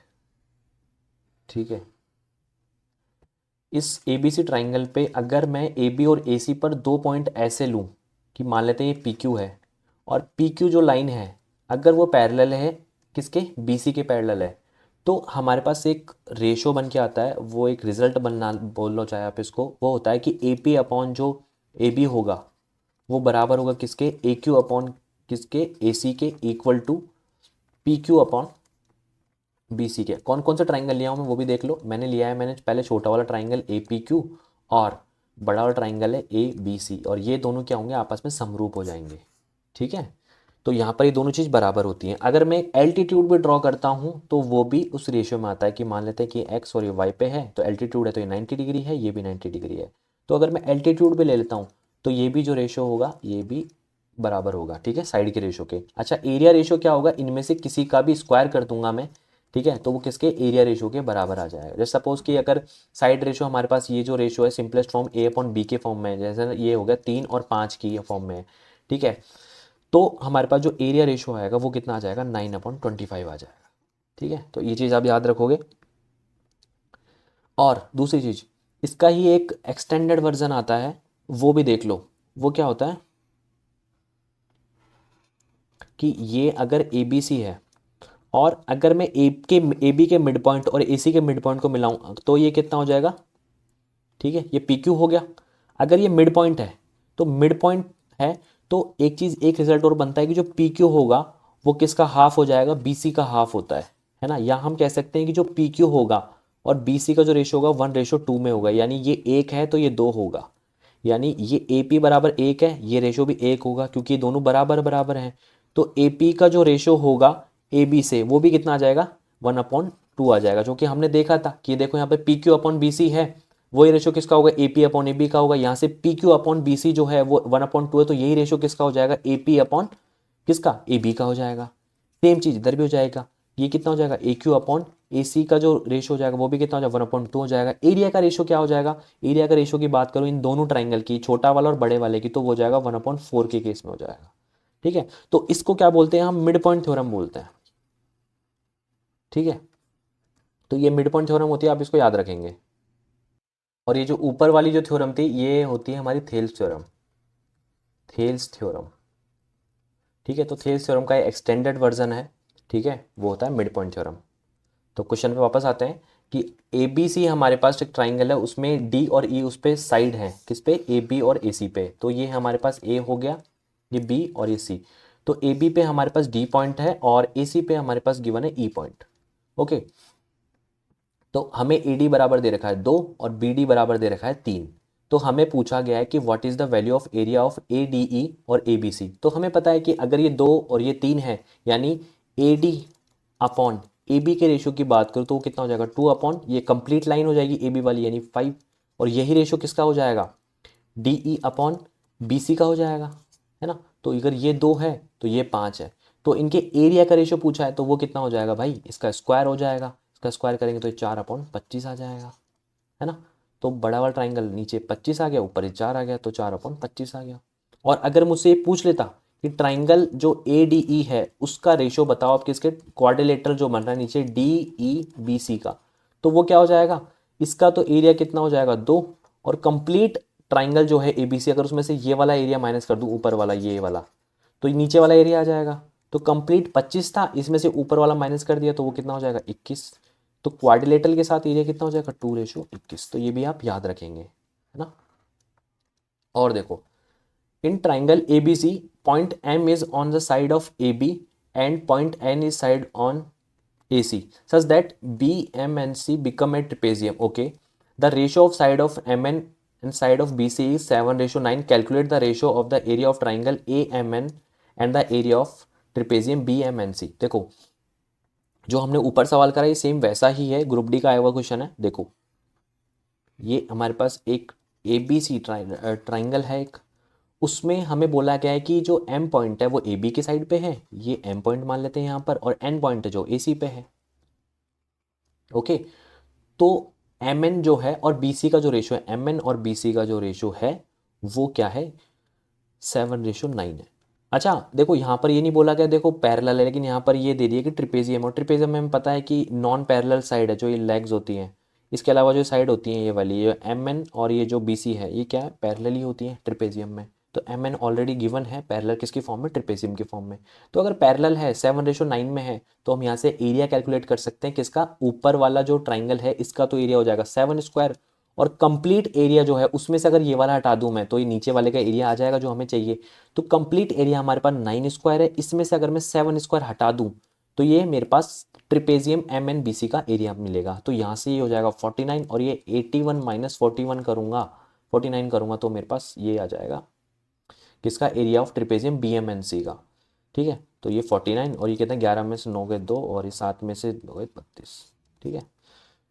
ठीक है, इस ए बी सी ट्राइंगल पे अगर मैं ए बी और ए सी पर दो पॉइंट ऐसे लूँ कि मान लेते हैं ये पी क्यू है, और पी क्यू जो लाइन है अगर वो पैरेलल है किसके, बी सी के पैरेलल है, तो हमारे पास एक रेशो बन के आता है, वो एक रिजल्ट बनना बोल लो चाहे आप इसको, वो होता है कि ए पी अपॉन जो ए बी होगा वो बराबर होगा किसके, ए क्यू अपॉन किसके, ए सी के, equal to P Q upon B C के। कौन कौन सा ट्राइंगल लिया हूँ मैं वो भी देख लो। मैंने लिया है, मैंने पहले छोटा वाला ट्राइंगल ए पी क्यू, और बड़ा वाला ट्राइंगल है ए बी सी, और ये दोनों क्या होंगे, आपस में समरूप हो जाएंगे। ठीक है, तो यहाँ पर ये दोनों चीज़ बराबर होती हैं। अगर मैं एल्टीट्यूड भी ड्रॉ करता हूँ तो वो भी उस रेशियो में आता है कि मान लेते हैं कि एक्स और ये वाई पे है, तो एल्टीट्यूड है तो ये 90 डिग्री है, ये भी 90 डिग्री है। तो अगर मैं एल्टीट्यूड भी ले लेता हूँ तो ये भी जो रेशियो होगा ये भी बराबर होगा। ठीक है, साइड के रेशियो के। अच्छा, एरिया रेशियो क्या होगा, इनमें से किसी का भी स्क्वायर कर दूंगा मैं, ठीक है, तो वो किसके, एरिया रेशियो के बराबर आ जाएगा। जैसे सपोज कि अगर साइड रेशियो हमारे पास ये जो रेशियो है सिंपलेस्ट फॉर्म ए अपॉन बी के फॉर्म में है, जैसे ये हो गया 3 और 5 की फॉर्म में है। ठीक है, तो हमारे पास जो एरिया रेशियो आएगा वो कितना आ जाएगा, 9/25 आ जाएगा। ठीक है, तो ये चीज़ आप याद रखोगे। और दूसरी चीज़, इसका ही एक एक्सटेंडेड वर्जन आता है, वो भी देख लो। वो क्या होता है कि ये अगर ए बी सी है, और अगर मैं ए बी के मिड पॉइंट और ए सी के मिड पॉइंट को मिलाऊं तो ये कितना हो जाएगा, ठीक है, ये पी क्यू हो गया। अगर ये मिड पॉइंट है, तो मिड पॉइंट है, तो एक चीज़, एक रिजल्ट और बनता है कि जो पी क्यू होगा वो किसका हाफ हो जाएगा, बी सी का हाफ होता है ना। या हम कह सकते हैं कि जो पी क्यू होगा और बी सी का जो रेशो होगा 1:2 में होगा, यानी ये एक है तो ये दो होगा। यानी ये ए पी बराबर एक है, ये रेशो भी एक होगा क्योंकि ये दोनों बराबर बराबर हैं। तो ए पी का जो रेशो होगा ए बी से वो भी कितना आ जाएगा, 1/2 आ जाएगा, जो कि हमने देखा था कि देखो यहाँ पे P Q upon B C है, वही रेशो किसका होगा, A P upon A B का होगा। यहाँ से P Q upon B C जो है वो 1/2 है, तो यही रेशो किसका हो जाएगा, ए पी अपॉन किसका, ए बी का हो जाएगा। सेम चीज इधर भी हो जाएगा, ये कितना हो जाएगा, ए क्यू अपॉन ए सी का जो रेशो हो जाएगा वो भी कितना हो जाएगा, 1/2 हो जाएगा। एरिया का रेशो क्या हो जाएगा, एरिया का रेशो की बात करूं इन दोनों ट्राइंगल की, छोटा वाला और बड़े वाले की, तो वो हो जाएगा 1/4 के केस में हो जाएगा। ठीक है, तो इसको क्या बोलते हैं, हम मिड पॉइंट थ्योरम बोलते हैं। ठीक है, तो ये मिड पॉइंट थ्योरम होती है, आप इसको याद रखेंगे। और ये जो ऊपर वाली जो थ्योरम थी ये होती है हमारी थेल्स थ्योरम। थेल्स थ्योरम, ठीक है, तो थेल्स थ्योरम का एक्सटेंडेड वर्जन है, ठीक है, वो होता है मिड पॉइंट थ्योरम। तो क्वेश्चन पे वापस आते हैं कि ए बी सी हमारे पास एक ट्राइंगल है, उसमें डी और ई उस पे साइड है, किस पे, ए बी और ए सी पे। तो ये हमारे पास ए हो गया, ये बी और ये सी। तो ए बी पे हमारे पास डी पॉइंट है और ए सी पे हमारे पास गिवन है ई पॉइंट। ओके, तो हमें ए डी बराबर दे रखा है 2 और बी डी बराबर दे रखा है 3। तो हमें पूछा गया है कि what is the value of area of A D E और ए बी सी। तो हमें पता है कि अगर ये 2 और ये 3 है, यानी A D upon A B के रेशियो की बात करूँ तो वो कितना हो जाएगा, 2 अपॉन ये कंप्लीट लाइन हो जाएगी ए बी वाली, यानी 5। और यही रेशियो किसका हो जाएगा, D E upon B C का हो जाएगा, है ना। तो अगर ये 2 है तो ये 5 है। तो इनके एरिया का रेशियो पूछा है तो वो कितना हो जाएगा भाई, इसका स्क्वायर हो जाएगा। इसका स्क्वायर करेंगे तो ये 4/25 आ जाएगा, है ना। तो बड़ा वाला ट्राइंगल नीचे 25 आ गया, ऊपर ये 4 आ गया, तो 4/25 आ गया। और अगर मुझसे ये पूछ लेता कि ट्राइंगल जो ए डी ई है उसका रेशियो बताओ आप, किसके क्वाड्रिलेटरल जो बन रहा है नीचे डी ई बी सी का, तो वो क्या हो जाएगा, इसका तो एरिया कितना हो जाएगा 2। और कंप्लीट ट्राइंगल जो है ए बी सी, अगर उसमें से ये वाला एरिया माइनस कर दूं, ऊपर वाला ये वाला, तो नीचे वाला एरिया आ जाएगा। तो कंप्लीट 25 था, इसमें से ऊपर वाला माइनस कर दिया तो वो कितना हो जाएगा 21। तो क्वाड्रिलेटरल के साथ एरिया कितना हो जाएगा 2:21। तो ये भी आप याद रखेंगे, है ना। और देखो, in triangle A B C point M is on the side of A B and point N is side on A C such that B M and C become a trapezium. Okay, the ratio of side of M N and side of BC is 7:9. Calculate the ratio of the area of triangle AMN and the area of trapezium BMNC। देखो, जो हमने ऊपर सवाल करा ये same वैसा ही है, group D का आया हुआ क्वेश्चन है। देखो, ये हमारे पास एक ए बी सी ट्राइंगल है एक, उसमें हमें बोला गया है कि जो एम पॉइंट है वो ए बी की साइड पे है, ये एम पॉइंट मान लेते हैं यहाँ पर, और एन पॉइंट है जो ए सी पे है। ओके, तो एम एन जो है और बी सी का जो रेशियो है, एम एन और बी सी का जो रेशियो है वो क्या है, 7:9 है। अच्छा देखो, यहाँ पर ये नहीं बोला गया देखो पैरेलल है, लेकिन यहाँ पर ये दे दिया कि ट्रिपेजियम, और ट्रिपेजियम में हमें पता है कि नॉन पैरेलल साइड है, जो ये लेग्स होती हैं, इसके अलावा जो साइड होती हैं ये वाली, ये एम एन और ये जो बी सी है, ये क्या है, पैरेलल ही होती हैं ट्रिपेजियम में। तो एम एन ऑलरेडी गिवन है पैरेलल किसकी फॉर्म में, ट्रिपेजियम की फॉर्म में। तो अगर पैरेलल है 7:9 में है, तो हम यहाँ से एरिया कैलकुलेट कर सकते हैं किसका, ऊपर वाला जो ट्राइंगल है इसका तो एरिया हो जाएगा 7 स्क्वायर, और कंप्लीट एरिया जो है उसमें से अगर ये वाला हटा दूं मैं तो ये नीचे वाले का एरिया आ जाएगा जो हमें चाहिए। तो कंप्लीट एरिया हमारे पास 9 स्क्वायर है, इसमें से अगर मैं 7 स्क्वायर हटा दूं तो ये मेरे पास trapezium M N B C का एरिया मिलेगा। तो यहाँ से ये हो जाएगा 49, और ये 81 माइनस 41 करूंगा, 49 करूंगा तो मेरे पास ये आ जाएगा किसका, area of trapezium B M N C का। ठीक है, तो ये 49, और ये कहते हैं 11 में से 9 गए 2, और ये 7 में से 2 गए 32। ठीक है,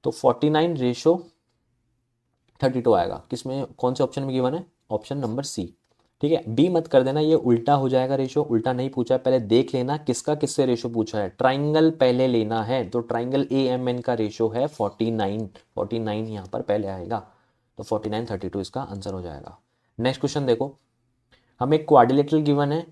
तो 49:32 आएगा, किसमें, कौन से ऑप्शन में गिवन है, ऑप्शन नंबर सी। ठीक है, बी मत कर देना, ये उल्टा हो जाएगा रेशो, उल्टा नहीं पूछा है, पहले देख लेना किसका किससे रेशो पूछा है, ट्राइंगल पहले लेना है। तो ट्राइंगल ए एम एन का रेशो है 49, 49 यहाँ पर पहले आएगा, तो 49:32 इसका आंसर हो जाएगा। नेक्स्ट क्वेश्चन देखो, हमें क्वाड्रिलेटरल गिवन है,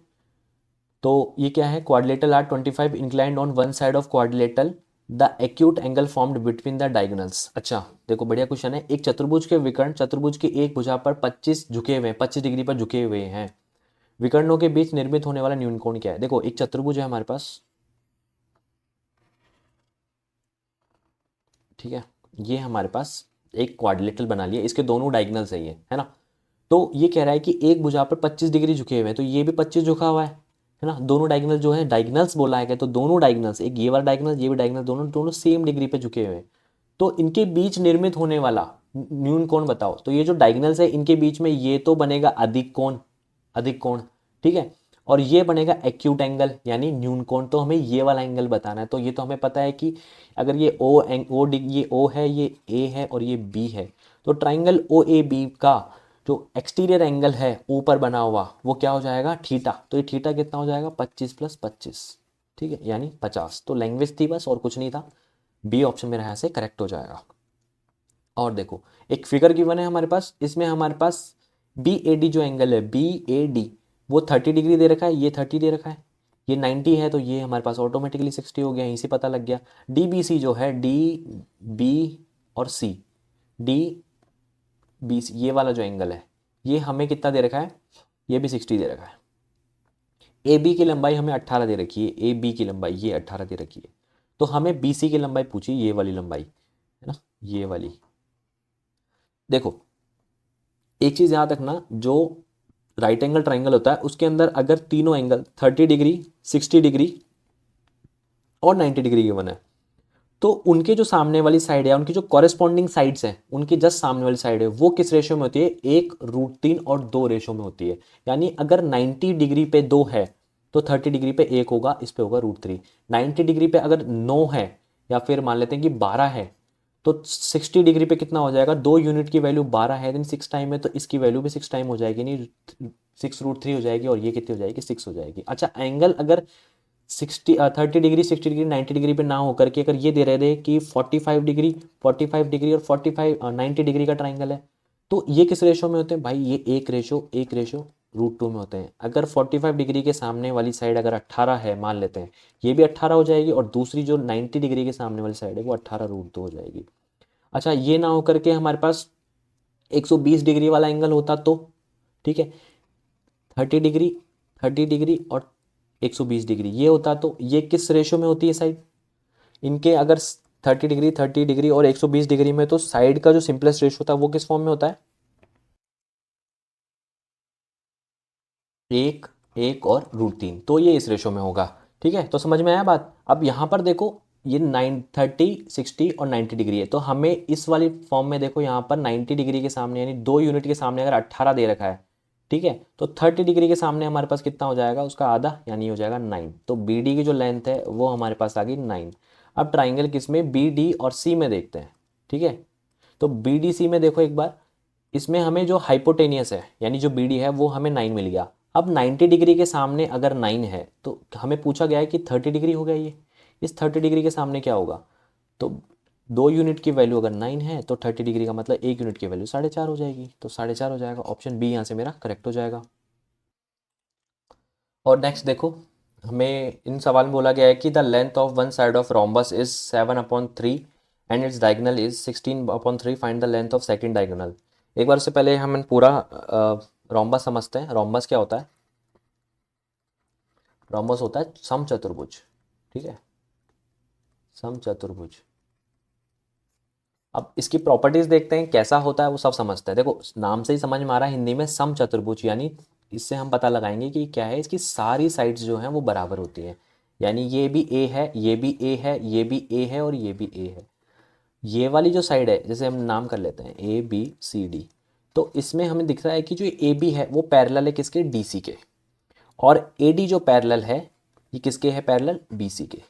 तो ये क्या है, quadrilateral are 25 inclined on one side of quadrilateral, the acute angle formed between the diagonals. अच्छा देखो, बढ़िया क्वेश्चन है। एक चतुर्भुज के विकर्ण चतुर्भुज के एक भुजा पर 25 झुके हुए हैं, 25 डिग्री पर झुके हुए हैं, विकर्णों के बीच निर्मित होने वाला न्यून कोण क्या है। देखो, एक चतुर्भुज है हमारे पास, ठीक है, ये हमारे पास एक क्वाड्रिलेटरल बना लिया, इसके दोनों डायगोनल्स है ये, है ना। तो ये कह रहा है कि एक भुजा पर 25 डिग्री झुके हुए हैं, तो ये भी 25 झुका हुआ है ना। दोनों डायगोनल जो है, डायगोनल्स बोला है, तो दोनों डायगोनल्स, एक ये वाला डायगोनल ये भी डायगोनल, दोनों दोनों सेम डिग्री पे झुके हुए हैं। तो इनके बीच निर्मित होने वाला न्यून कोण बताओ। तो ये जो डायगोनल्स है इनके बीच में ये तो बनेगा अधिक कोण, अधिक कोण, ठीक है, और ये बनेगा एक्यूट एंगल यानी न्यून कोण। तो हमें ये वाला एंगल बताना है। तो ये तो हमें पता है कि अगर ये ये ओ है, ये ए है और ये बी है, तो ट्राइंगल ओ ए बी का जो एक्सटीरियर एंगल है ऊपर बना हुआ वो क्या हो जाएगा, थीटा। तो ये थीटा कितना हो जाएगा, 25+25, ठीक है, यानी 50। तो लैंग्वेज थी बस, और कुछ नहीं था। बी ऑप्शन मेरा यहाँ से करेक्ट हो जाएगा। और देखो, एक फिगर गिवन है हमारे पास, इसमें हमारे पास बी ए डी जो एंगल है, बी ए डी, वो 30 डिग्री दे रखा है, ये 30 दे रखा है, ये 90 है, तो ये हमारे पास ऑटोमेटिकली 60 हो गया, यहीं से पता लग गया। डी बी सी जो है, डी बी और सी, डी बी सी, ये वाला जो एंगल है ये हमें कितना दे रखा है, ये भी 60 दे रखा है। ए बी की लंबाई हमें 18 दे रखी है, ए बी की लंबाई ये 18 दे रखी है, तो हमें बी सी की लंबाई पूछी, ये वाली लंबाई है ना, ये वाली। देखो एक चीज़ याद रखना, जो राइट एंगल ट्राइंगल होता है उसके अंदर अगर तीनों एंगल 30 डिग्री, 60 डिग्री और 90 डिग्री गिवन है, तो उनके जो सामने वाली साइड है, उनकी जो कॉरेस्पॉन्डिंग साइड्स हैं, उनकी जस्ट सामने वाली साइड है, वो किस रेशियो में होती है, 1√3 और 2 रेशियो में होती है। यानी अगर 90 डिग्री पे 2 है तो 30 डिग्री पे 1 होगा, इस पे होगा √3। 90 डिग्री पे अगर 9 है या फिर मान लेते हैं कि 12 है, तो 60 डिग्री पे कितना हो जाएगा, 2 यूनिट की वैल्यू 12 है, देन 6 टाइम है, तो इसकी वैल्यू भी 6 टाइम हो जाएगी, नहीं 6√3 हो जाएगी, और ये कितनी हो जाएगी, 6 हो जाएगी। अच्छा एंगल अगर 30 डिग्री, 60 डिग्री, 90 डिग्री पे ना होकर के अगर ये दे रहे थे कि 45 डिग्री, 45 डिग्री और 90 डिग्री का ट्राइंगल है, तो ये किस रेशो में होते हैं भाई, ये एक रेशो √2 में होते हैं। अगर 45 डिग्री के सामने वाली साइड अगर 18 है मान लेते हैं, ये भी 18 हो जाएगी, और दूसरी जो 90 डिग्री के सामने वाली साइड है वो 18√2 हो जाएगी। अच्छा ये ना होकर के हमारे पास 120 डिग्री वाला एंगल होता तो, ठीक है, 30 डिग्री, 30 डिग्री और 120 डिग्री ये होता, तो ये किस रेशो में होती है साइड, इनके अगर 30 डिग्री, 30 डिग्री और 120 डिग्री में, तो साइड का जो सिंपलेस्ट रेशो होता है वो किस फॉर्म में होता है, एक, एक और √3, तो ये इस रेशो में होगा। ठीक है, तो समझ में आया बात। अब यहाँ पर देखो ये 30, 60 और 90 डिग्री है, तो हमें इस वाली फॉर्म में देखो यहाँ पर 90 डिग्री के सामने यानी 2 यूनिट के सामने अगर 18 दे रखा है, ठीक है, तो 30 डिग्री के सामने हमारे पास कितना हो जाएगा, उसका आधा यानी हो जाएगा 9। तो बी डी की जो लेंथ है वो हमारे पास आ गई 9। अब ट्राइंगल किस में, बी डी और सी में देखते हैं। ठीक है, तो बी डी सी में देखो एक बार, इसमें हमें जो हाइपोटेनियस है यानी जो बी डी है वो हमें 9 मिल गया। अब 90 डिग्री के सामने अगर 9 है तो हमें पूछा गया है कि 30 डिग्री हो गया ये, इस 30 डिग्री के सामने क्या होगा, तो 2 यूनिट की वैल्यू अगर 9 है तो 30 डिग्री का मतलब 1 यूनिट की वैल्यू 4.5 हो जाएगी, तो 4.5 हो जाएगा, ऑप्शन बी यहाँ से मेरा करेक्ट हो जाएगा। और नेक्स्ट देखो, हमें इन सवाल में बोला गया है कि the length of one side of rhombus is 7/3 and its diagonal is 16/3, find the length of second diagonal. एक बार से पहले हम पूरा रोम्बस समझते हैं। रोम्बस क्या होता है, रोम्बस होता है समचतुर्भुज। ठीक है, समचतुर्भुज। अब इसकी प्रॉपर्टीज देखते हैं कैसा होता है, वो सब समझते हैं। देखो नाम से ही समझ में आ रहा है हिंदी में समचतुर्भुज, यानी इससे हम पता लगाएंगे कि क्या है, इसकी सारी साइड्स जो हैं वो बराबर होती हैं। यानी ये भी ए है, ये भी ए है, ये भी ए है और ये भी ए है। ये वाली जो साइड है, जैसे हम नाम कर लेते हैं ए बी सी डी, तो इसमें हमें दिख रहा है कि जो ए बी है वो पैरेलल है किसके, डी सी के, और ए डी जो पैरेलल है ये किसके है, पैरेलल बी सी के।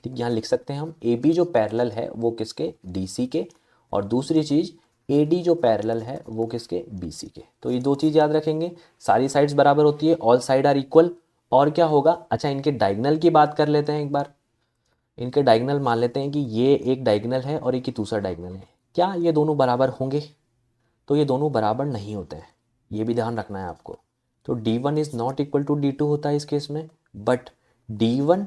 ठीक, यहाँ लिख सकते हैं हम ए बी जो पैरेलल है वो किसके, डी सी के, और दूसरी चीज़ ए डी जो पैरेलल है वो किसके, बी सी के। तो ये दो चीज़ याद रखेंगे, सारी साइड्स बराबर होती है, ऑल साइड आर इक्वल। और क्या होगा, अच्छा इनके डायगोनल की बात कर लेते हैं एक बार। इनके डायगोनल मान लेते हैं कि ये एक डायगोनल है और एक ही दूसरा डायगोनल है, क्या ये दोनों बराबर होंगे, तो ये दोनों बराबर नहीं होते हैं, ये भी ध्यान रखना है आपको। तो D1 is not equal to D2 होता है इस केस में, बट D1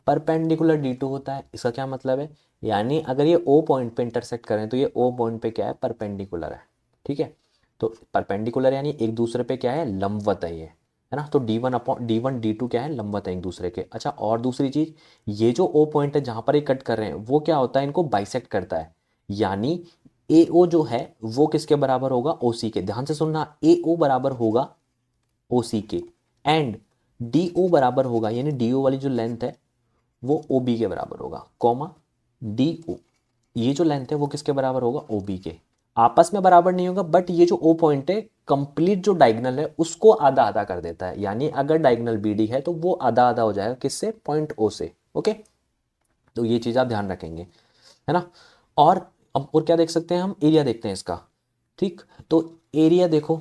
परपेंडिकुलर D2 होता है। इसका क्या मतलब है, यानी अगर ये O पॉइंट पे इंटरसेक्ट करें तो ये O पॉइंट पे क्या है, परपेंडिकुलर है। ठीक है, तो परपेंडिकुलर यानी एक दूसरे पे क्या है, लंबवत है ये, है ना। तो D1 D2 क्या है, लंबवत है एक दूसरे के। अच्छा और दूसरी चीज़, ये जो O पॉइंट है जहाँ पर ये कट कर रहे हैं वो क्या होता है, इनको बाइसेक्ट करता है। यानी ए ओ जो है वो किसके बराबर होगा, ओ सी के। ध्यान से सुनना, ए ओ बराबर होगा ओ सी के, एंड डी ओ बराबर होगा, यानी डी ओ वाली जो लेंथ है वो ओ बी के बराबर होगा, कॉमा डी ओ, ये जो लेंथ है वो किसके बराबर होगा, ओ बी के। आपस में बराबर नहीं होगा, बट ये जो ओ पॉइंट है कंप्लीट जो डायगोनल है उसको आधा आधा कर देता है। यानी अगर डायगोनल बी डी है तो वो आधा आधा हो जाएगा किससे, पॉइंट ओ से। ओके, तो ये चीज़ आप ध्यान रखेंगे, है ना। और अब और क्या देख सकते हैं हम, एरिया देखते हैं इसका। ठीक, तो एरिया देखो,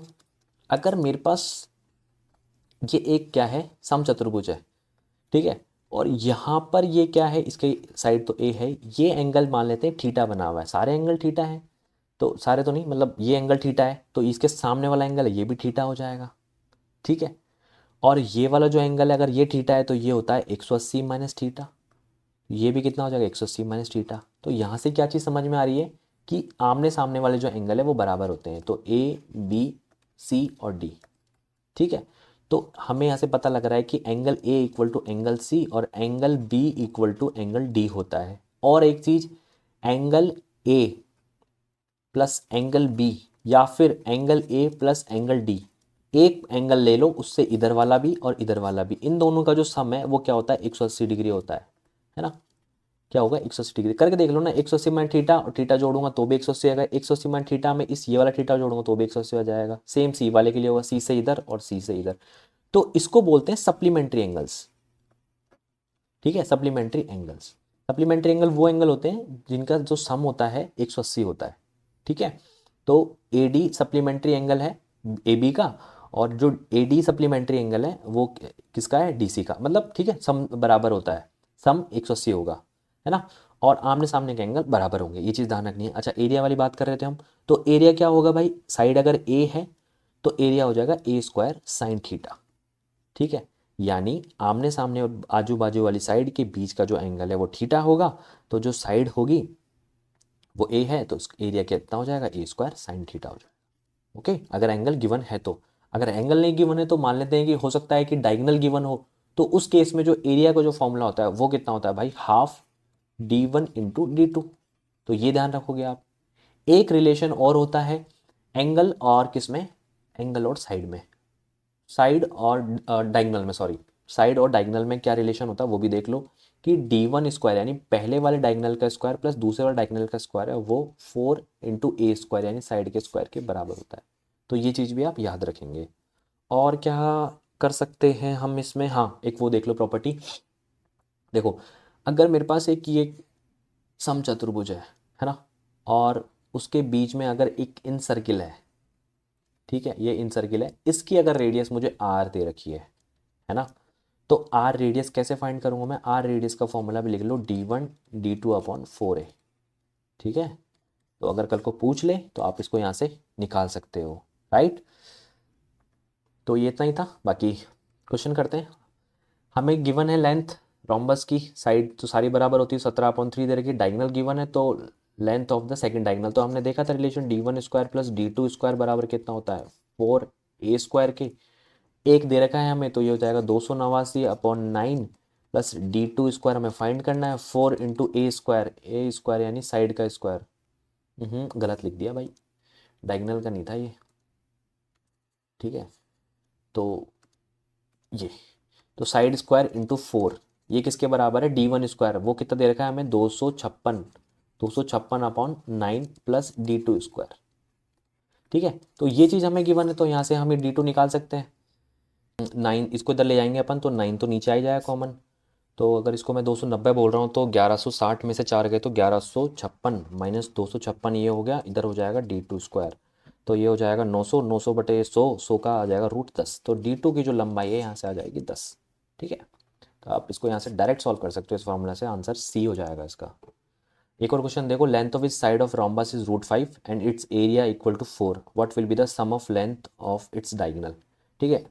अगर मेरे पास ये एक क्या है, समचतुर्भुज है, ठीक है, और यहाँ पर ये क्या है, इसके साइड तो ए है, ये एंगल मान लेते हैं थीटा बना हुआ है, सारे एंगल थीटा है, तो सारे तो नहीं, मतलब ये एंगल थीटा है, तो इसके सामने वाला एंगल है ये भी थीटा हो जाएगा। ठीक है, और ये वाला जो एंगल है अगर ये थीटा है तो ये होता है 180 माइनस थीटा, ये भी कितना हो जाएगा, 180 माइनस थीटा। तो यहाँ से क्या चीज़ समझ में आ रही है कि आमने सामने वाले जो एंगल है वो बराबर होते हैं, तो ए बी सी और डी। ठीक है, तो हमें यहाँ से पता लग रहा है कि angle A equal to angle C और angle B equal to angle D होता है। और एक चीज, angle A plus angle B या फिर angle A plus angle D, एक एंगल ले लो उससे इधर वाला भी और इधर वाला भी, इन दोनों का जो सम है वो क्या होता है, 180 डिग्री होता है ना। क्या होगा, 180 डिग्री। करके देख लो ना, 180 में थीटा और थीटा जोड़ूंगा तो भी 180 आएगा, 180 में थीटा में इस ये वाला थीटा जोड़ूंगा तो भी 180 आ जाएगा। सेम सी वाले के लिए होगा, सी से इधर और सी से इधर। तो इसको बोलते हैं सप्लीमेंट्री एंगल्स। ठीक है, सप्लीमेंट्री एंगल्स। सप्लीमेंट्री एंगल वो एंगल होते हैं जिनका जो सम होता है 180 होता है। ठीक है, तो ए डी सप्लीमेंट्री एंगल है ए बी का, और जो ए डी सप्लीमेंट्री एंगल है वो किसका है, डी सी का। मतलब ठीक है, सम बराबर होता है, सम 180 होगा, है ना। और आमने सामने के एंगल बराबर होंगे, ये चीज़ ध्यान रखनी है। अच्छा, एरिया वाली बात कर रहे थे हम, तो एरिया क्या होगा भाई, साइड अगर ए है तो एरिया हो जाएगा ए स्क्वायर साइन थीटा। ठीक है, यानी आमने सामने और आजू बाजू वाली साइड के बीच का जो एंगल है वो थीटा होगा, तो जो साइड होगी वो ए है तो एरिया कितना हो जाएगा, ए स्क्वायर साइन थीटा हो जाएगा। ओके, अगर एंगल गिवन है तो। अगर एंगल नहीं गिवन है तो मान लेते हैं कि हो सकता है कि डायगोनल गिवन हो, तो उस केस में जो एरिया का जो फॉर्मूला होता है वो कितना होता है भाई, half D one into D two. तो ये ध्यान रखोगे आप। एक रिलेशन और होता है एंगल और किसमें, एंगल और साइड में, साइड और डायगोनल में, सॉरी, साइड और डायगोनल में क्या रिलेशन होता है वो भी देख लो, कि डी वन स्क्वायर यानी पहले वाले डायगोनल का स्क्वायर प्लस दूसरे वाले डायगोनल का स्क्वायर है वो 4 इंटू ए स्क्वायर यानी साइड के स्क्वायर के बराबर होता है। तो ये चीज़ भी आप याद रखेंगे। और क्या कर सकते हैं हम इसमें, हाँ एक वो देख लो प्रॉपर्टी। देखो, अगर मेरे पास एक ये समचतुर्भुज है ना, और उसके बीच में अगर एक इन सर्किल ठीक है, ये इन सर्किल है, इसकी अगर रेडियस मुझे आर दे रखी है ना, तो आर रेडियस कैसे फाइंड करूंगा मैं, आर रेडियस का फॉर्मूला भी लिख लो, D one D two upon 4a। ठीक है, तो अगर कल को पूछ ले तो आप इसको यहाँ से निकाल सकते हो, राइट। तो ये इतना ही था, बाकी क्वेश्चन करते हैं। हमें गिवन है लेंथ रोम्बस की साइड तो सारी बराबर होती है, 17/3 दे रखी, डायगोनल गिवन है तो length of the second diagonal, तो हमने देखा था relation D one square plus D two square बराबर कितना होता है, 4a स्क्वायर के। एक दे रखा है हमें तो ये हो जाएगा 289/9 प्लस डी टू स्क्वायर हमें फाइंड करना है 4 इंटू ए स्क्वायर यानी साइड का स्क्वायर। गलत लिख दिया भाई, डायगोनल का नहीं था ये। ठीक है, तो ये तो साइड स्क्वायर इंटू 4 ये किसके बराबर है, डी वन स्क्वायर, वो कितना दे रखा है हमें, 256/9 प्लस डी टू स्क्वायर। ठीक है, तो ये चीज़ हमें गिवन है तो यहाँ से हम डी टू निकाल सकते हैं। 9 इसको इधर ले जाएंगे अपन तो 9 तो नीचे आ ही जाएगा कॉमन। तो अगर इसको मैं 290 बोल रहा हूँ तो 1160 में से 4 गए तो 1156 माइनस 256 ये हो गया, इधर हो जाएगा डी टू स्क्वायर। तो ये हो जाएगा 900 बटे 100 का आ जाएगा √10, तो डी टू की जो लंबाई है यहाँ से आ जाएगी 10। ठीक है, तो आप इसको यहाँ से डायरेक्ट सॉल्व कर सकते हो इस फॉर्मूला से, आंसर सी हो जाएगा इसका। एक और क्वेश्चन देखो, लेंथ ऑफ इस side of rhombus is √5 and its area equal to 4, what will be the sum of length of its diagonal. ठीक है,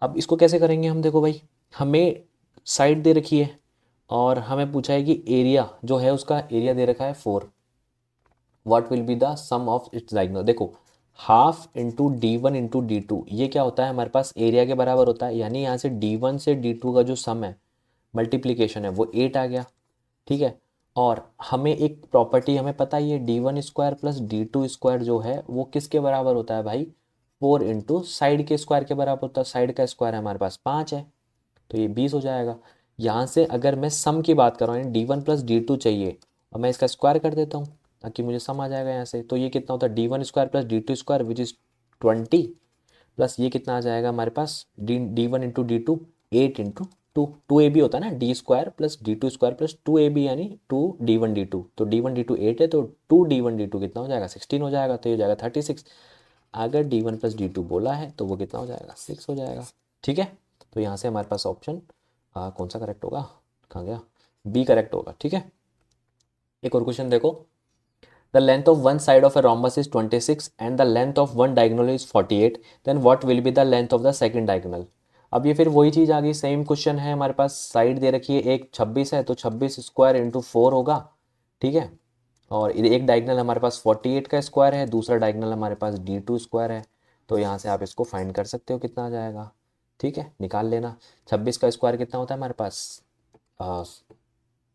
अब इसको कैसे करेंगे हम, देखो भाई, हमें साइड दे रखी है और हमें पूछा है कि एरिया जो है उसका एरिया दे रखा है 4, what will be the sum of its diagonal. देखो, half into D one into D two ये क्या होता है हमारे पास, एरिया के बराबर होता है, यानी यहाँ से डी वन से डी टू का जो सम है, मल्टीप्लीकेशन है, वो 8 आ गया। ठीक है, और हमें एक प्रॉपर्टी हमें पता ही है, D one square plus D two square जो है वो किसके बराबर होता है भाई, 4 इंटू साइड के स्क्वायर के बराबर होता है, साइड का स्क्वायर है हमारे पास 5 है, तो ये 20 हो जाएगा। यहाँ से अगर मैं सम की बात कर रहा हूँ, D one plus D two चाहिए और मैं इसका स्क्वायर कर देता हूँ ताकि मुझे सम आ जाएगा यहाँ से, तो ये कितना होता है, D one square plus D two square which is 20 plus ये कितना आ जाएगा हमारे पास, D one into D two 8 into two A B होता है ना, D square plus D two square plus 2ab यानी 2d1 d2, तो d1 d2 8 है तो 2d1 d2 कितना हो जाएगा, 16 हो जाएगा, तो ये हो जाएगा 36। अगर d1 प्लस डी टू बोला है तो वो कितना हो जाएगा, 6 हो जाएगा। ठीक है, तो यहाँ से हमारे पास ऑप्शन कौन सा करेक्ट होगा, कहाँ गया, बी करेक्ट होगा। ठीक है, एक और क्वेश्चन देखो, the length of one side of A rhombus is 26 and the length of one diagonal is 48, then what will be the length of the second diagonal। अब ये फिर वही चीज़ आ गई, सेम क्वेश्चन है हमारे पास, साइड दे रखी है, एक 26 है तो 26 स्क्वायर इंटू 4 होगा। ठीक है, और एक डायगोनल हमारे पास 48 का स्क्वायर है, दूसरा डायगोनल हमारे पास D2 स्क्वायर है, तो यहाँ से आप इसको फाइंड कर सकते हो कितना आ जाएगा। ठीक है, निकाल लेना। 26 का स्क्वायर कितना होता है हमारे पास,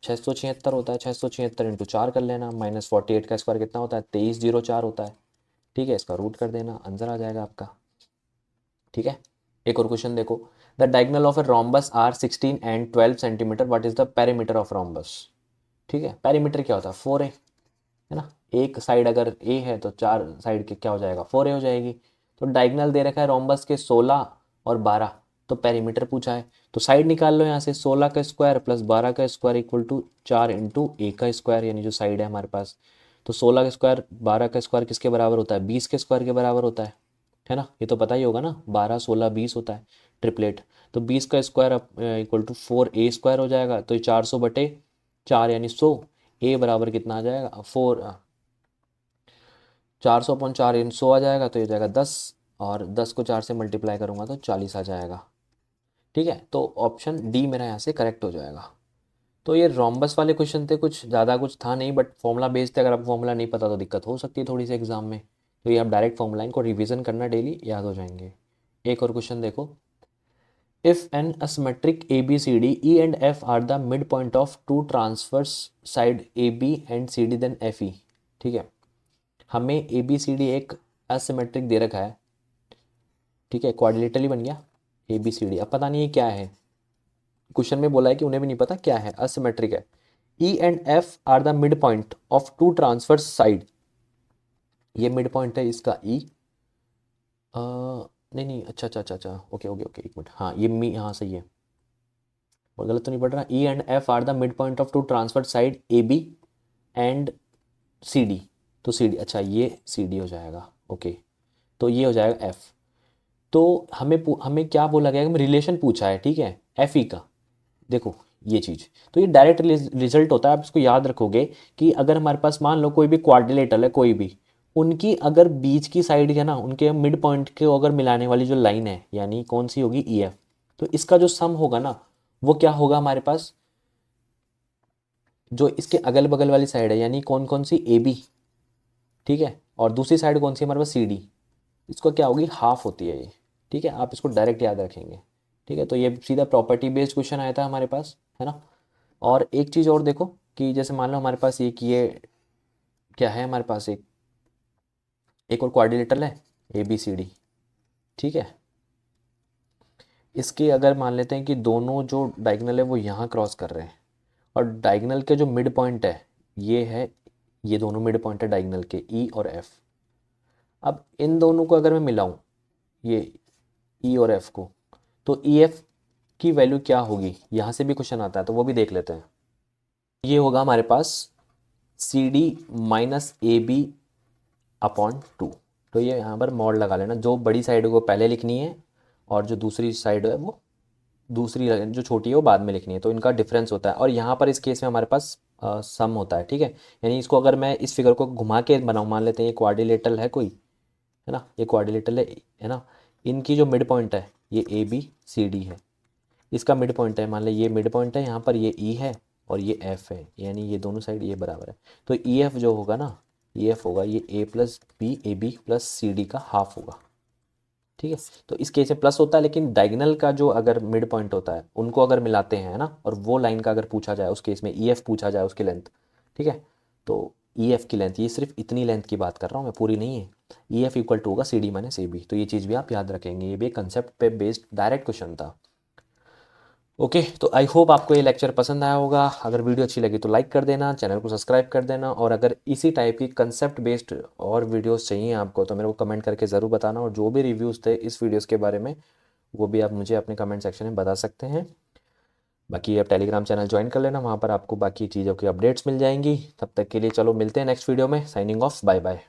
676 होता है। 676 इंटू 4 कर लेना। -48 का स्क्वायर कितना होता है, 2304 होता है। ठीक है, इसका रूट कर देना, आंसर आ जाएगा आपका। ठीक है, एक और क्वेश्चन देखो। The diagonal of a rhombus are 16 and 12 centimetre, what is the perimeter of rhombus. ठीक है, पेरीमीटर क्या होता है, 4a है ना। एक साइड अगर a है तो चार साइड के क्या हो जाएगा, 4a हो जाएगी। तो डायगोनल दे रखा है रोम्बस के 16 और 12, तो पेरीमीटर पूछा है। तो साइड निकाल लो यहाँ से, 16 का स्क्वायर प्लस 12 का स्क्वायर इक्वल टू 4 इंटू ए का स्क्वायर, यानी जो साइड है हमारे पास। तो 16 का स्क्वायर 12 का स्क्वायर किसके बराबर होता है, 20 के स्क्वायर के बराबर होता है ना। ये तो पता ही होगा ना, 12 16 20 होता है ट्रिपलेट। तो 20 का square equal to 4a square हो जाएगा। तो ये 400/4 यानी 100। ए बराबर कितना आ जाएगा, 400/4 इन 100 आ जाएगा, तो ये जाएगा 10। और 10 को 4 से मल्टीप्लाई करूँगा तो 40 आ जाएगा। ठीक है, तो ऑप्शन डी मेरा यहाँ से करेक्ट हो जाएगा। तो ये रोम्बस वाले क्वेश्चन थे, कुछ ज़्यादा कुछ था नहीं, बट फॉर्मूला बेस्ड थे। अगर आपको फॉर्मूला नहीं पता तो दिक्कत हो सकती है थोड़ी सी एग्जाम में। तो ये आप डायरेक्ट फॉर्मूला इनको रिवीजन करना, डेली याद हो जाएंगे। एक और क्वेश्चन देखो। If an asymmetric ABCD E and F are the midpoint of two transverse side AB and CD then FE। ठीक है, हमें ABCD एक असिमेट्रिक दे रखा है। ठीक है, क्वाड्रिलेटरली बन गया ABCD। अब पता नहीं ये क्या है, क्वेश्चन में बोला है कि उन्हें भी नहीं पता क्या है, असिमेट्रिक है। E and F are the mid point of two transverse side. ये मिड पॉइंट है इसका E। नहीं नहीं, अच्छा अच्छा अच्छा अच्छा, ओके ओके ओके, एक मिनट, हाँ ये मी, हाँ सही है, और गलत तो नहीं पढ़ रहा। E and F are the mid point of two transfer side AB and CD। तो CD, अच्छा ये CD हो जाएगा, ओके। तो ये हो जाएगा F। तो हमें क्या बोला गया, हमें रिलेशन पूछा है, ठीक है, FE का। देखो ये चीज़, तो ये डायरेक्ट रिजल्ट होता है, आप इसको याद रखोगे कि अगर हमारे पास मान लो कोई भी क्वाड्रिलेटरल है, कोई भी, उनकी अगर बीच की साइड है ना, उनके मिड पॉइंट के अगर मिलाने वाली जो लाइन है, यानी कौन सी होगी, EF। तो इसका जो सम होगा ना, वो क्या होगा हमारे पास, जो इसके अगल बगल वाली साइड है, यानी कौन कौन सी, AB। ठीक है, और दूसरी साइड कौन सी हमारे पास, CD। इसको क्या होगी, हाफ होती है ये। ठीक है, आप इसको डायरेक्ट याद रखेंगे। ठीक है, तो ये सीधा प्रॉपर्टी बेस्ड क्वेश्चन आया था हमारे पास, है ना। और एक चीज़ और देखो कि जैसे मान लो हमारे पास ये क्या है, हमारे पास एक और क्वाड्रिलेटरल है ABCD। ठीक है, इसके अगर मान लेते हैं कि दोनों जो डायगोनल है वो यहाँ क्रॉस कर रहे हैं, और डायगोनल के जो मिड पॉइंट है ये है, ये दोनों मिड पॉइंट है डायगोनल के, E और F। अब इन दोनों को अगर मैं मिलाऊं, ये E और F को, तो EF की वैल्यू क्या होगी, यहाँ से भी क्वेश्चन आता है, तो वो भी देख लेते हैं। ये होगा हमारे पास CD माइनस AB/2। तो ये यहाँ पर मॉड लगा लेना, जो बड़ी साइड को पहले लिखनी है और जो दूसरी साइड है वो दूसरी, जो छोटी है वो बाद में लिखनी है। तो इनका डिफरेंस होता है, और यहाँ पर इस केस में हमारे पास सम होता है। ठीक है, यानी इसको अगर मैं इस फिगर को घुमा के बनाऊँ, मान लेते हैं ये क्वाड्रिलेटरल है कोई, है ना, ये क्वाड्रिलेटरल है ना। इनकी जो मिड पॉइंट है ये ABCD है, इसका मिड पॉइंट है, मान लें ये मिड पॉइंट है, यहाँ पर ये E है और ये F है, यानी ये दोनों साइड ये बराबर है। तो EF जो होगा ना, EF होगा ये A+B/AB+CD का हाफ होगा। ठीक है, तो इस केस में प्लस होता है, लेकिन डायगोनल का जो अगर मिड पॉइंट होता है उनको अगर मिलाते हैं ना, और वो लाइन का अगर पूछा जाए, उस केस में EF पूछा जाए उसकी लेंथ। ठीक है, तो EF की लेंथ, ये सिर्फ इतनी लेंथ की बात कर रहा हूँ मैं, पूरी नहीं है। EF इक्वल टू होगा CD माइनस AB। तो ये चीज़ भी आप याद रखेंगे, ये भी एक कंसेप्ट पे बेस्ड डायरेक्ट क्वेश्चन था। ओके, तो आई होप आपको ये लेक्चर पसंद आया होगा। अगर वीडियो अच्छी लगी तो लाइक कर देना, चैनल को सब्सक्राइब कर देना, और अगर इसी टाइप की कंसेप्ट बेस्ड और वीडियोस चाहिए आपको तो मेरे को कमेंट करके ज़रूर बताना। और जो भी रिव्यूज़ थे इस वीडियोस के बारे में वो भी आप मुझे अपने कमेंट सेक्शन में बता सकते हैं। बाकी आप टेलीग्राम चैनल ज्वाइन कर लेना, वहाँ पर आपको बाकी चीज़ों की अपडेट्स मिल जाएंगी। तब तक के लिए चलो मिलते हैं नेक्स्ट वीडियो में। Signing off, bye bye.